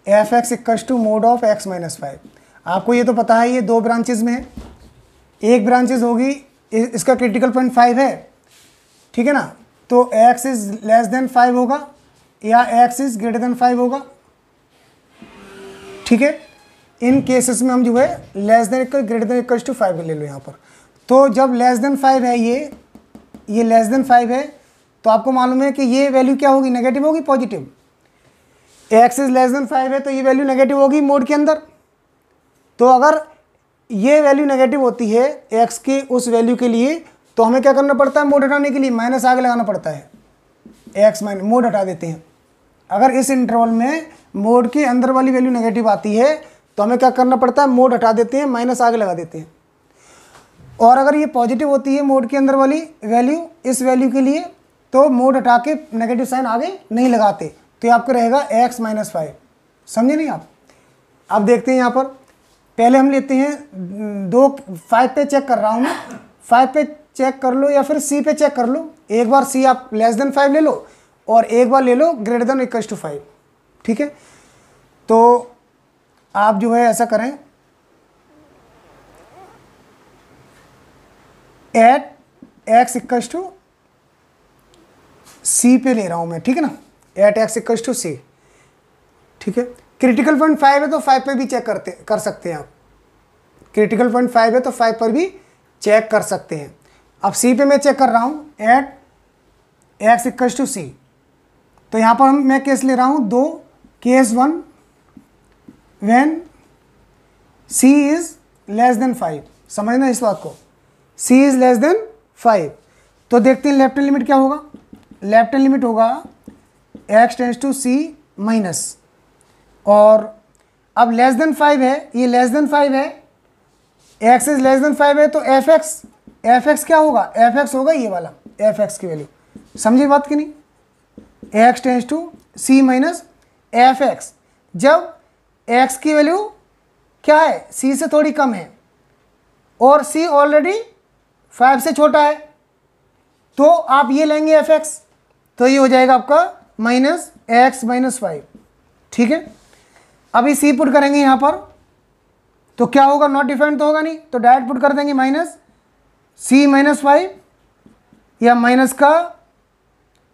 f x equals to mod of x minus 5। आपको ये तो पता है ये 2 ब्रांचेज में है, एक ब्रांचेज होगी इसका क्रिटिकल पॉइंट 5 है, ठीक है ना, तो x इज लेस देन 5 होगा या x इज ग्रेटर देन 5 होगा, ठीक है। इन केसेस में हम जो है less than equal greater than equals to 5 ले लो यहाँ पर। तो जब लेस देन 5 है ये लेस देन 5 है, तो आपको मालूम है कि ये वैल्यू क्या होगी, नेगेटिव होगी positive. x is less than 5 है तो ये वैल्यू नेगेटिव होगी मोड के अंदर। तो अगर ये वैल्यू नेगेटिव होती है x के उस वैल्यू के लिए, तो हमें क्या करना पड़ता है, मोड हटाने के लिए माइनस आगे लगाना पड़ता है, x माइनस मोड हटा देते हैं। अगर इस इंटरवल में मोड के अंदर वाली वैल्यू नेगेटिव आती है तो हमें क्या करना पड़ता है, मोड हटा देते हैं, माइनस आगे लगा देते हैं। और अगर ये पॉजिटिव होती है मोड के अंदर वाली वैल्यू इस वैल्यू के लिए, तो मोड हटा के नेगेटिव साइन आगे नहीं लगाते, तो ये आपको रहेगा x माइनस 5। समझे नहीं आप। अब देखते हैं यहाँ पर, पहले हम लेते हैं 5 पे चेक कर रहा हूँ मैं, 5 पे चेक कर लो या फिर c पे चेक कर लो। एक बार c आप लेस देन 5 ले लो और एक बार ले लो ग्रेटर देन इक्वल्स टू 5, ठीक है। तो आप जो है ऐसा करें, at x equals to c पे ले रहा हूँ मैं, ठीक है ना, at x equals to c, ठीक है। क्रिटिकल पॉइंट 5 है तो 5 पे भी चेक कर सकते हैं आप, क्रिटिकल पॉइंट 5 है तो 5 पर भी चेक कर सकते हैं। अब c पे मैं चेक कर रहा हूँ at x equals to c, तो यहाँ पर मैं केस ले रहा हूँ 2, case 1 when c is less than 5। समझना इस बात को, c इज लेस देन 5। तो देखते हैं लेफ्ट हैंड लिमिट क्या होगा, लेफ्ट हैंड लिमिट होगा x tends to c minus, और अब लेस देन 5 है, ये लेस देन 5 है, x इज लेस देन 5 है, तो fx क्या होगा, fx होगा ये वाला fx की वैल्यू। समझे बात कि नहीं, x tends to c minus fx। जब x की वैल्यू क्या है, c से थोड़ी कम है और c ऑलरेडी 5 से छोटा है, तो आप ये लेंगे fx, तो ये हो जाएगा आपका माइनस x माइनस 5, ठीक है। अभी c पुट करेंगे यहाँ पर, तो क्या होगा, नॉट डिफाइंड तो होगा नहीं, तो डायरेक्ट पुट कर देंगे माइनस c माइनस 5 या माइनस का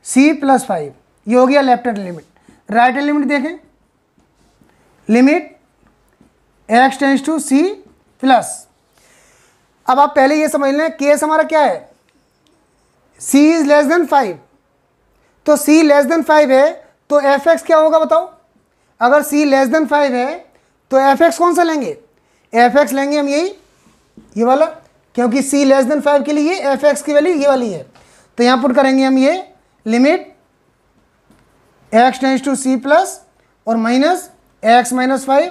c प्लस 5, ये हो गया left hand limit. Right hand limit देखें, limit x tends to c plus, अब आप पहले ये समझ लें केस हमारा क्या है, c इज लेस देन 5, तो c लेस देन 5 है तो f(x) क्या होगा बताओ। अगर c लेस देन 5 है तो f(x) कौन सा लेंगे, f(x) लेंगे हम यही, ये वाला, क्योंकि c लेस देन 5 के लिए f(x) की वैल्यू ये वाली है। तो यहाँ पुट करेंगे हम ये limit x tends to c plus और minus x minus 5,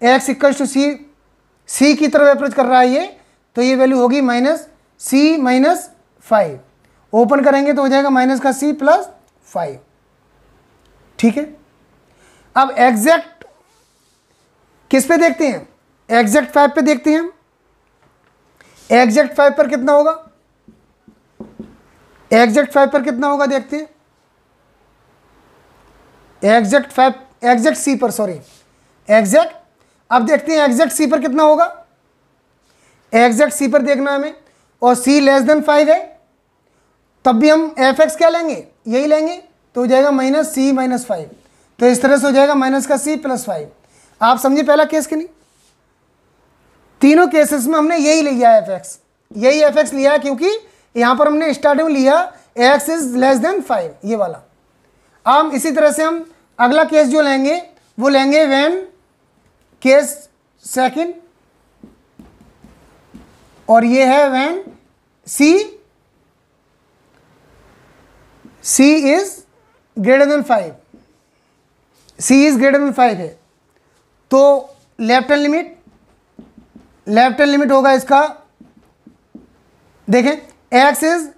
x equal to c की तरफ अप्रोच कर रहा है ये, तो ये वैल्यू होगी माइनस c माइनस 5। ओपन करेंगे तो हो जाएगा माइनस का c प्लस 5। ठीक है, अब एग्जैक्ट किस पे देखते हैं, एग्जैक्ट 5 पे देखते हैं। एग्जैक्ट 5 पर कितना होगा, एग्जैक्ट 5 पर कितना होगा देखते हैं। एग्जैक्ट 5, एग्जैक्ट सी पर, सॉरी एग्जैक्ट, अब देखते हैं एग्जैक्ट सी पर कितना होगा। एग्जैक्ट सी पर देखना है हमें, और सी लेस देन 5 है, तब भी हम f(x) क्या लेंगे, यही लेंगे, तो हो जाएगा माइनस c माइनस 5। तो इस तरह से हो जाएगा माइनस का c प्लस 5। आप समझे पहला केस कि नहीं, तीनों केसेस में हमने यही लिया है f(x), यही f(x) लिया है, क्योंकि यहाँ पर हमने स्टार्टिंग में लिया x इज लेस देन 5, ये वाला। अब इसी तरह से हम अगला केस जो लेंगे वो लेंगे व्हेन केस सेकंड, और ये है when c is greater than 5, c is greater than 5 है, तो लेफ्ट हैंड लिमिट होगा इसका, देखें x is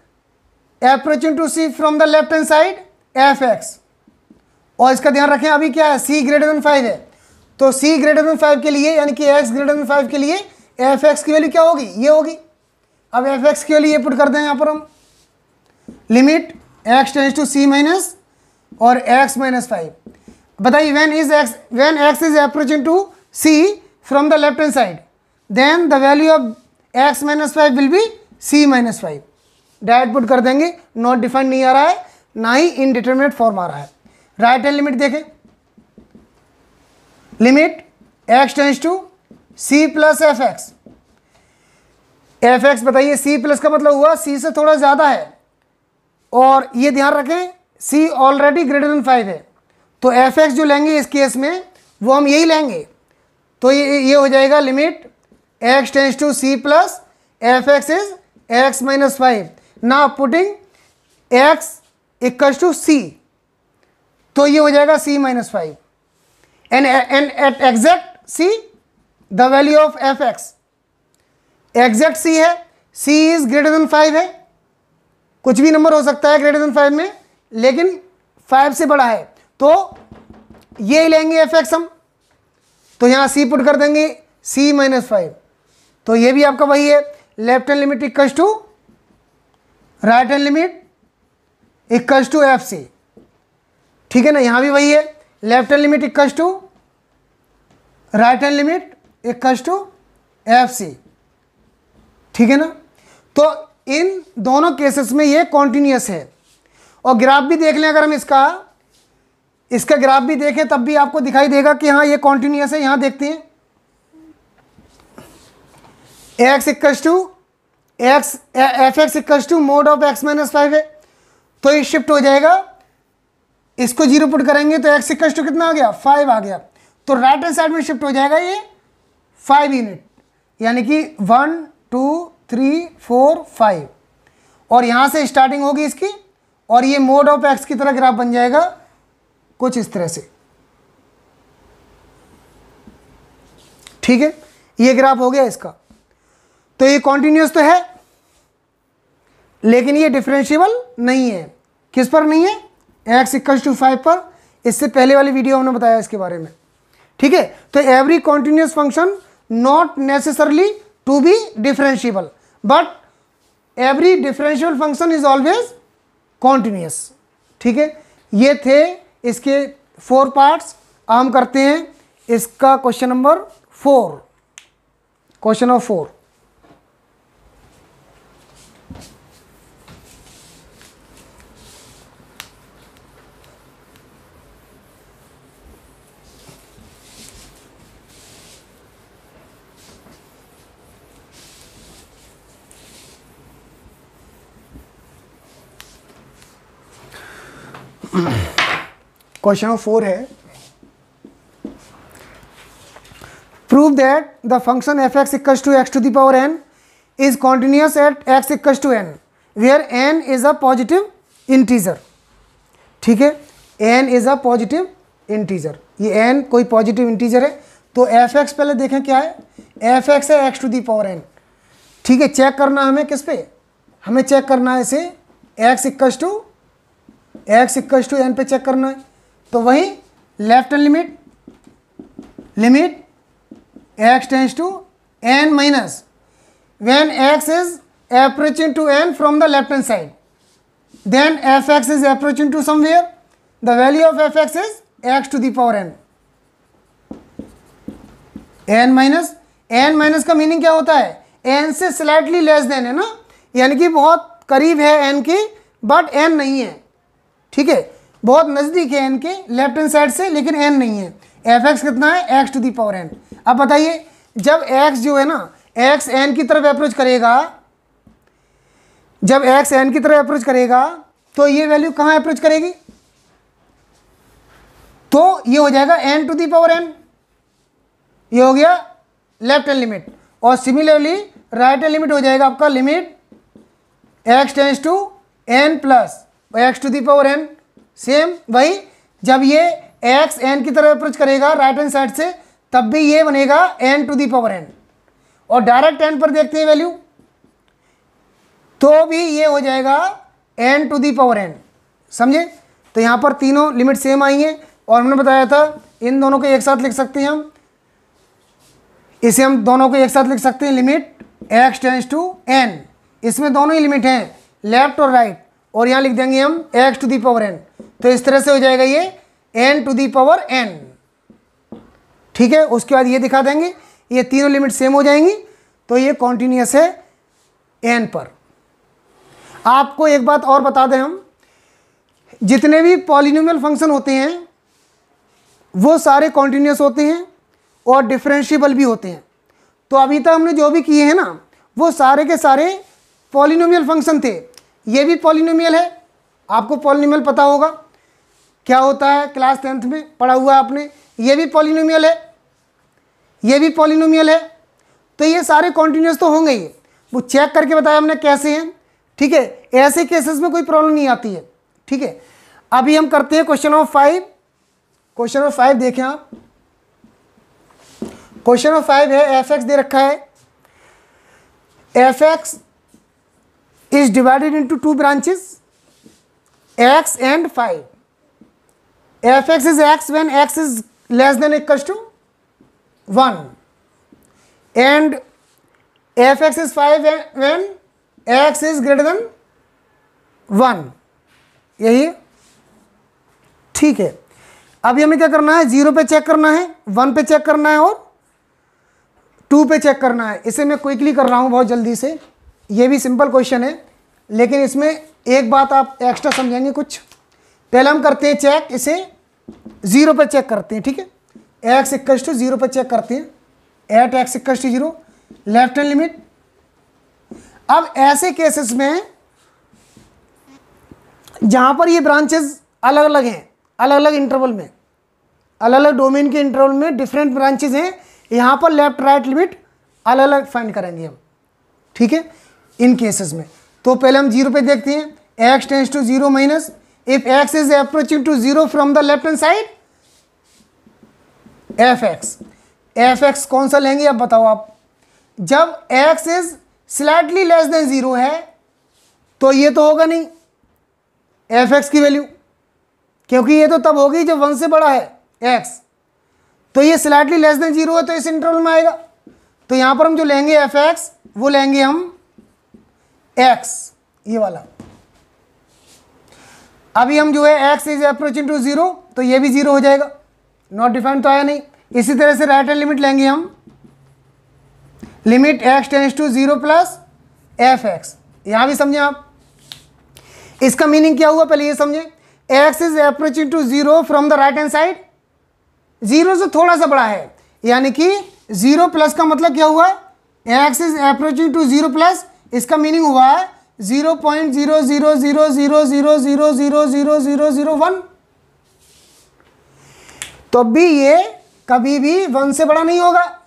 approaching to c from the left hand side f(x), और इसका ध्यान रखें अभी क्या है, c ग्रेटर देन 5 है, तो c ग्रेटर देन 5 के लिए यानी कि x ग्रेटर देन 5 के लिए f(x) की वैल्यू क्या होगी, ये होगी। अब f(x) के लिए ये पुट कर दें यहाँ पर हम limit x tends to c minus और x माइनस 5। बताइए when x is approaching to c from the left hand side, then the value of x minus 5 will be c minus 5। Direct put कर देंगे, not defined नहीं आ रहा है, ना ही indeterminate form आ रहा है। राइट हैंड लिमिट देखें, limit x tends to c plus f(x), f(x) बताइए c प्लस का मतलब हुआ c से थोड़ा ज़्यादा है, और ये ध्यान रखें c ऑलरेडी ग्रेटर देन 5 है, तो f(x) जो लेंगे इस केस में वो हम यही लेंगे, तो ये हो जाएगा limit x tends to c plus f(x) is x minus 5। Now putting x equals to c, तो ये हो जाएगा c minus 5, and at exact c the value of f(x), exact c है, c इज ग्रेटर देन 5 है, कुछ भी number हो सकता है ग्रेटर देन 5 में, लेकिन 5 से बड़ा है, तो ये लेंगे f(x) हम, तो यहाँ c पुट कर देंगे c माइनस 5, तो ये भी आपका वही है, left hand limit equals to right hand limit equals to f c. ठीक है ना, यहाँ भी वही है, left hand limit equals to right hand limit equals to f c. ठीक है ना, तो इन दोनों केसेस में ये कॉन्टिन्यूस है। और ग्राफ भी देख लें, अगर हम इसका ग्राफ भी देखें तब भी आपको दिखाई देगा कि हाँ ये कॉन्टिन्यूस है। यहाँ देखते हैं x equals to f(x) equals to mod of x minus 5 है, तो ये शिफ्ट हो जाएगा, इसको 0 पुट करेंगे तो x इक्वल्स टू कितना आ गया, 5 आ गया, तो राइट हैंड साइड में शिफ्ट हो जाएगा ये 5 यूनिट, यानी कि 1 2 3 4 5, और यहाँ से स्टार्टिंग होगी इसकी, और ये मोड ऑफ x की तरह ग्राफ बन जाएगा कुछ इस तरह से। ठीक है, ये ग्राफ हो गया इसका, तो ये कॉन्टिन्यूस तो है लेकिन ये डिफरेंशिएबल नहीं है। किस पर नहीं है, x इक्वल्स टू 5 पर, इससे पहले वाली वीडियो हमने बताया इसके बारे में। ठीक है, तो every continuous function not necessarily to be differentiable, but every differentiable function is always continuous. ठीक है, ये थे इसके 4 पार्ट्स। हम करते हैं इसका question number 4, question number 4। Question number 4 है, prove that the function f x equals to x to the power n is continuous at x equals to n where n is a positive integer. ठीक है, n is a positive integer, ये n कोई positive integer है। तो f x पहले देखें क्या है, एफ एक्स है x to the power n. ठीक है, चेक करना हमें किस पे, हमें चेक करना है इसे एक्स इक्वल्स टू एन पे चेक करना है। तो वही left hand limit x tends to n minus when x is approaching to n from the left hand side, then f x is approaching to somewhere, the value of f x is x to the power n. N minus का meaning क्या होता है, N से slightly less then है ना, यानी कि बहुत करीब है एन के बट एन नहीं है। ठीक है, बहुत नज़दीक है एन के लेफ्ट हैंड साइड से लेकिन एन नहीं है। एफ एक्स कितना है, x to the power n. अब बताइए, जब एक्स जो है ना, एक्स एन की तरफ अप्रोच करेगा, जब एक्स एन की तरफ अप्रोच करेगा तो ये वैल्यू कहाँ अप्रोच करेगी, तो ये हो जाएगा n to the power n, ये हो गया लेफ्ट हैंड लिमिट। और सिमिलरली राइट हैंड लिमिट हो जाएगा आपका limit x tends to n plus x to the power n. Same वही, जब ये एक्स एन की तरफ अप्रोच करेगा राइट हैंड साइड से तब भी ये बनेगा n to the power n. और डायरेक्ट एन पर देखते हैं वैल्यू तो भी ये हो जाएगा n to the power n. समझे, तो यहाँ पर तीनों लिमिट सेम आई हैं और हमने बताया था इन दोनों को एक साथ लिख सकते हैं हम, इसे हम दोनों को एक साथ लिख सकते हैं limit x tends to n, इसमें दोनों ही लिमिट हैं लेफ्ट और राइट, और यहाँ लिख देंगे हम x to the power n. तो इस तरह से हो जाएगा ये n to the power n. ठीक है, उसके बाद ये दिखा देंगे, ये तीनों लिमिट सेम हो जाएंगी तो ये कॉन्टिन्यूस है एन पर। आपको एक बात और बता दें, हम जितने भी पॉलिनोमियल फंक्शन होते हैं वो सारे कॉन्टिन्यूस होते हैं और डिफरेंशिएबल भी होते हैं। तो अभी तक हमने जो भी किए हैं ना वो सारे के सारे पॉलिनोमियल फंक्शन थे। ये भी पॉलिनोमियल है, आपको पॉलिनोमियल पता होगा क्या होता है, क्लास 10th में पढ़ा हुआ आपने। ये भी पॉलिनोमियल है, ये भी पॉलिनोमियल है, तो ये सारे कॉन्टिन्यूस तो होंगे ही। वो चेक करके बताया हमने कैसे हैं। ठीक है, ऐसे केसेस में कोई प्रॉब्लम नहीं आती है। ठीक है, अभी हम करते हैं क्वेश्चन नंबर 5। क्वेश्चन नंबर 5 देखें आप, क्वेश्चन नंबर 5 है एफ एक्स दे रखा है, f x is divided into 2 branches x and 5. fx is x when x is less than or equals to 1 and fx is 5 when x is greater than 1। यही है, ठीक है। अभी हमें क्या करना है, 0 पे चेक करना है, 1 पे चेक करना है और 2 पे चेक करना है। इसे मैं क्विकली कर रहा हूँ बहुत जल्दी से, ये भी सिंपल क्वेश्चन है लेकिन इसमें एक बात आप एक्स्ट्रा समझेंगे कुछ। पहले हम करते हैं चेक, इसे 0 पे चेक करते हैं। ठीक है, x इक्वल्स टू 0 पे चेक करते हैं, at x equals to 0 left hand limit. अब ऐसे केसेस में जहां पर ये ब्रांचेस अलग अलग हैं, अलग अलग इंटरवल में, अलग अलग डोमेन के इंटरवल में डिफरेंट ब्रांचेस हैं, यहाँ पर लेफ्ट राइट लिमिट अलग अलग फाइंड करेंगे हम। ठीक है, इन केसेस में तो पहले हम 0 पे देखते हैं, x tends to 0 minus if x is approaching to 0 from the left hand side fx कौन सा लेंगे अब बताओ आप। जब x is slightly less than 0 है तो ये तो होगा नहीं fx की वैल्यू, क्योंकि ये तो तब होगी जब 1 से बड़ा है x, तो ये स्लाइटली लेस देन 0 है तो इस इंटरवल में आएगा। तो यहाँ पर हम जो लेंगे fx वो लेंगे हम x, ये वाला। अभी हम जो है x इज अप्रोचिंग टू 0 तो ये भी 0 हो जाएगा, नॉट डिफाइंड तो आया नहीं। इसी तरह से राइट हैंड लिमिट लेंगे हम, limit x tends to 0 plus fx। यहाँ भी समझें आप, इसका मीनिंग क्या हुआ पहले ये समझें। x is approaching to 0 from the right hand side, 0 से थोड़ा सा बड़ा है, यानी कि 0 प्लस का मतलब क्या हुआ, x is approaching to 0 plus, इसका मीनिंग हुआ 0.0000000000001, तो भी ये कभी भी 1 से बड़ा नहीं होगा,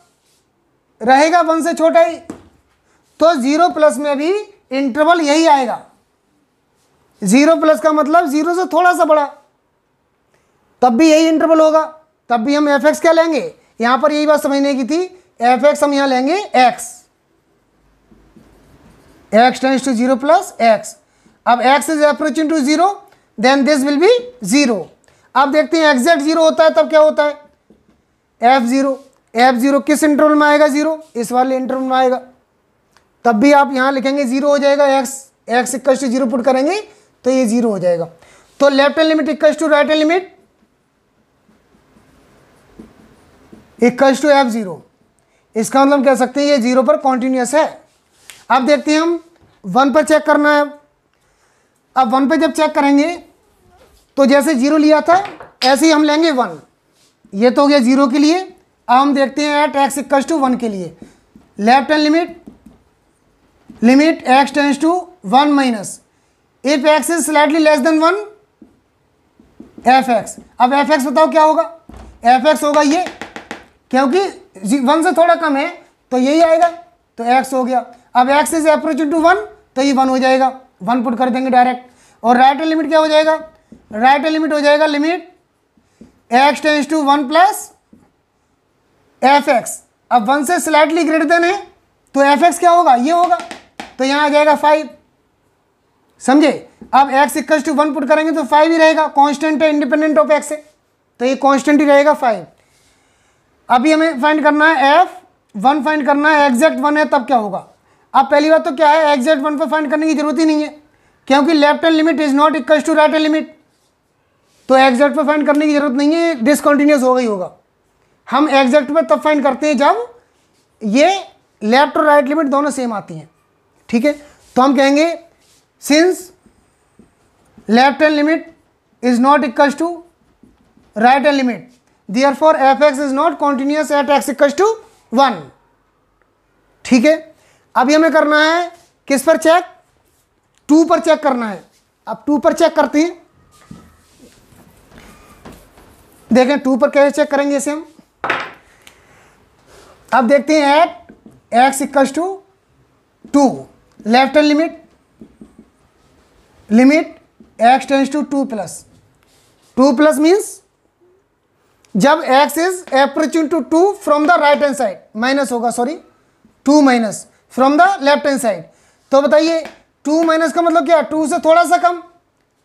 रहेगा 1 से छोटा ही। तो 0 प्लस में भी इंटरवल यही आएगा। 0 प्लस का मतलब 0 से थोड़ा सा बड़ा, तब भी यही इंटरवल होगा। तब भी हम f(x) क्या लेंगे, यहां पर यही बात समझने की थी, f(x) हम यहां लेंगे x tends to 0 plus x। अब x is approaching to 0, then this will be 0। अब देखते हैं एग्जैक्ट 0 होता है तब क्या होता है, f0 किस इंटरवल में आएगा, 0 इस वाले इंटरवल में आएगा। तब भी आप यहां लिखेंगे 0 हो जाएगा, x इक्वल टू 0 पुट करेंगे तो ये 0 हो जाएगा। तो left hand limit equal to right hand limit equals to f0। इसका मतलब कह सकते हैं ये 0 पर कॉन्टिन्यूस है। अब देखते हैं हम 1 पर चेक करना है। अब 1 पर जब चेक करेंगे तो जैसे 0 लिया था ऐसे ही हम लेंगे 1। ये तो हो गया 0 के लिए। अब हम देखते हैं एट x इक्वल्स टू 1 के लिए, left hand limit x tends to 1 minus if x is slightly less than 1 f(x). अब f(x) बताओ क्या होगा, f(x) होगा ये, क्योंकि 1 से थोड़ा कम है तो यही आएगा, तो x हो गया। अब x इज अप्रोचिंग टू 1 तो ये 1 हो जाएगा, 1 पुट कर देंगे डायरेक्ट। और राइट हैंड लिमिट क्या हो जाएगा, राइट हैंड लिमिट हो जाएगा limit x tends to 1 plus f(x). अब 1 से स्लाइटली ग्रेटर देन है तो f(x) क्या होगा, ये होगा, तो यहाँ आ जाएगा 5। समझे। अब x इक्वल टू 1 पुट करेंगे तो 5 ही रहेगा, कांस्टेंट है, इंडिपेंडेंट ऑफ x है, तो ये कांस्टेंट ही रहेगा 5। अभी हमें फाइंड करना है f1 फाइंड करना है, एग्जैक्ट 1 है तब क्या होगा। अब पहली बात तो क्या है, एग्जैक्ट 1 पर फाइंड करने की जरूरत ही नहीं है, क्योंकि left hand limit is not equal to right hand limit, तो एग्जैक्ट पर फाइंड करने की जरूरत नहीं है, डिसकंटिन्यूस होगा ही होगा। हम एग्जैक्ट पर तब फाइंड करते हैं जब ये लेफ्ट और राइट लिमिट दोनों सेम आती हैं, ठीक है। तो हम कहेंगे since left hand limit is not equal to right hand limit, therefore f(x) is not continuous at x equals to 1, ठीक है। अभी हमें करना है किस पर चेक, 2 पर चेक करना है। अब 2 पर चेक करते हैं, देखें 2 पर कैसे चेक करेंगे इसे हम। अब देखते हैं at x equals to 2, left hand limit x tends to 2 plus means जब x is approaching to 2 from the right hand side, minus होगा, sorry 2 minus from the left hand side. तो बताइए 2 माइनस का मतलब क्या, 2 से थोड़ा सा कम।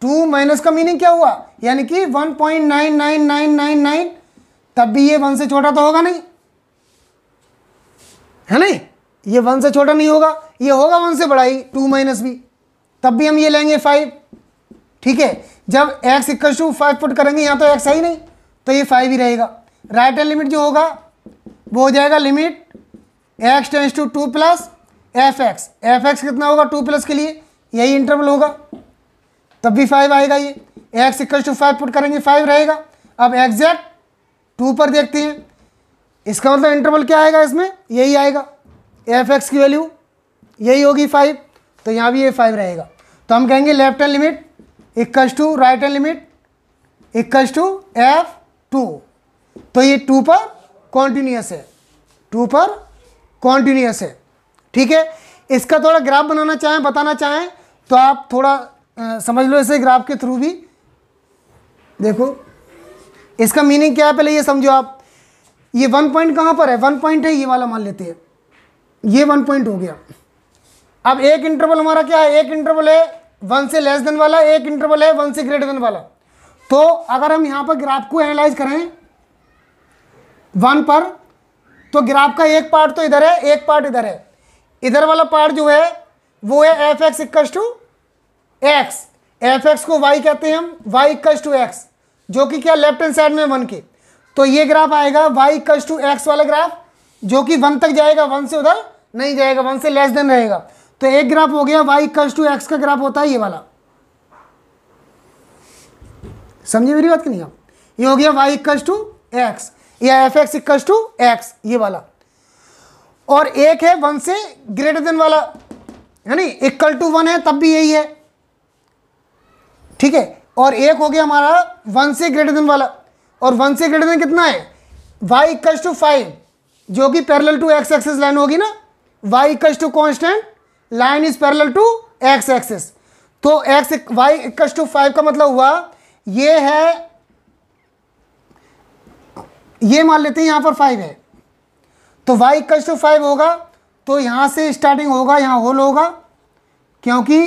2 माइनस का मीनिंग क्या हुआ, यानी कि 1.99999, तब भी ये 1 से छोटा तो होगा नहीं, है नहीं, ये 1 से छोटा नहीं होगा, ये होगा 1 से बड़ा ही, 2 माइनस भी, तब भी हम ये लेंगे 5, ठीक है। जब x इक्वल टू 5 पुट करेंगे, यहाँ तो x है ही नहीं, तो ये 5 ही रहेगा। राइट हैंड लिमिट जो होगा वो हो जाएगा limit x tends to 2 plus f(x). f(x) कितना होगा 2 प्लस के लिए, यही इंटरवल होगा, तब भी 5 आएगा। ये x इक्वल टू 5 पुट करेंगे 5 रहेगा। अब एग्जैक्ट 2 पर देखते हैं, इसका मतलब इंटरवल क्या आएगा इसमें, यही आएगा, f(x) की वैल्यू यही होगी 5, तो यहाँ भी ये 5 रहेगा। तो हम कहेंगे left hand limit equals to right hand limit equals to f2, तो ये 2 पर कॉन्टिन्यूस है, 2 पर कॉन्टिन्यूस है, ठीक है। इसका थोड़ा ग्राफ बनाना चाहें, बताना चाहें तो आप थोड़ा समझ लो इसे ग्राफ के थ्रू भी। देखो इसका मीनिंग क्या है, पहले ये समझो आप। ये 1 पॉइंट कहाँ पर है, 1 पॉइंट है ये वाला, मान लेते हैं ये 1 पॉइंट हो गया। अब एक इंटरवल हमारा क्या है, एक इंटरवल है 1 से लेस देन वाला, एक इंटरवल है 1 से ग्रेटर देन वाला। तो अगर हम यहाँ पर ग्राफ को एनालाइज करें 1 पर, तो ग्राफ का एक पार्ट तो इधर है, एक पार्ट इधर है। इधर वाला पार्ट जो है वो है f(x) equals to x, f(x) को y कहते हैं हम, y इक्वल्स टू x, जो कि क्या लेफ्ट हैंड साइड में 1 के। तो ये ग्राफ आएगा y इक्वल्स टू x वाला ग्राफ, जो कि 1 तक जाएगा, 1 से उधर नहीं जाएगा, 1 से लेस देन रहेगा। तो एक ग्राफ हो गया y इक्वल्स टू x का ग्राफ होता है ये वाला, समझिए मेरी बात कि नहीं आप। ये हो गया y इक्वल्स टू x या f(x) इक्वल्स टू x, ये वाला। और एक है 1 से ग्रेटर देन वाला, है नहीं, इक्वल टू 1 है तब भी यही है, ठीक है। और एक हो गया हमारा 1 से ग्रेटर देन वाला, और 1 से ग्रेटर देन कितना है, y इक्वल टू 5, जो कि parallel to x axis line होगी ना, y equal to constant line is parallel to x axis. तो y इक्वल टू 5 का मतलब हुआ ये है, ये मान लेते हैं यहाँ पर 5 है, तो y इक्वल टू 5 होगा, तो यहाँ से स्टार्टिंग होगा, यहाँ होल होगा, क्योंकि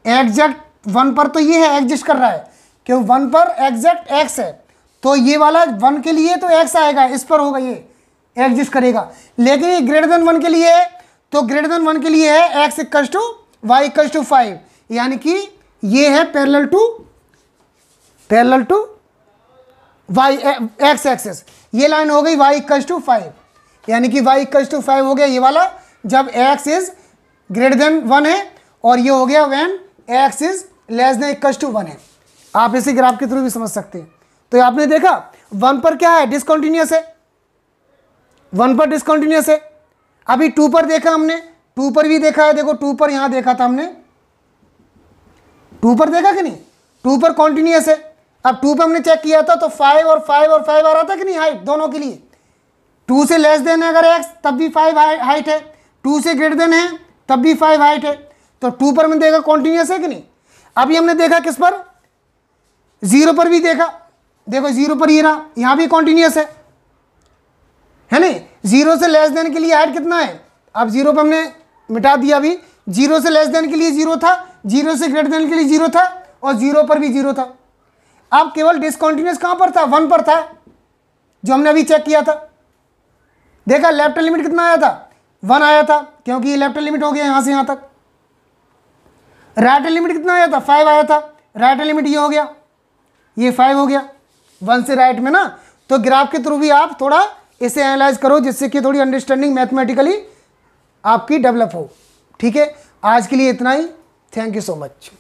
एग्जैक्ट 1 पर तो ये है एग्जिस्ट कर रहा है, क्योंकि 1 पर एग्जैक्ट x है, तो ये वाला 1 के लिए तो x आएगा, इस पर होगा, ये एग्जिस्ट करेगा। लेकिन ये ग्रेटर देन 1 के लिए है, तो ग्रेटर देन 1 के लिए है x equal to y equal to 5, यानी कि ये है parallel to y x axis, ये लाइन हो गई y इक्वल टू 5, यानी कि y इक्वल टू 5 हो गया ये वाला जब x इज ग्रेटर देन 1 है, और ये हो गया when x is less than equal to 1 है। आप इसे ग्राफ के थ्रू भी समझ सकते हैं। तो आपने देखा 1 पर क्या है, डिसकंटिन्यूअस है, 1 पर डिसकंटिन्यूअस है। अभी 2 पर देखा हमने, 2 पर भी देखा है, देखो 2 पर यहां देखा था हमने, 2 पर देखा कि नहीं, 2 पर कॉन्टिन्यूअस है। अब 2 पर हमने चेक किया था तो 5 और 5 और 5 आ रहा था कि नहीं हाइट दोनों के लिए, 2 से लेस देन है अगर x तब भी 5 हाइट है, 2 से ग्रेटर देन है तब भी 5 हाइट है, तो 2 पर हमने देखा कॉन्टिन्यूअस है कि नहीं। अभी हमने देखा किस पर, 0 पर भी देखा, देखो 0 पर ये रहा, यहाँ भी कॉन्टिन्यूअस है नहीं, 0 से लेस देन के लिए हाइट कितना है, अब 0 पर हमने मिटा दिया, अभी 0 से लेस देन के लिए 0 था, 0 से ग्रेटर देन के लिए 0 था, और 0 पर भी 0 था। अब केवल डिसकंटिन्यूअस कहाँ पर था, 1 पर था, जो हमने अभी चेक किया था। देखा लेफ्ट लिमिट कितना आया था, 1 आया था, क्योंकि ये लेफ्ट लिमिट हो गया यहाँ से यहाँ तक। राइट लिमिट कितना आया था, 5 आया था, राइट लिमिट ये हो गया, ये 5 हो गया 1 से राइट में ना। तो ग्राफ के थ्रू भी आप थोड़ा इसे एनालाइज करो, जिससे कि थोड़ी अंडरस्टैंडिंग मैथमेटिकली आपकी डेवलप हो। ठीक है, आज के लिए इतना ही, थैंक यू सो मच।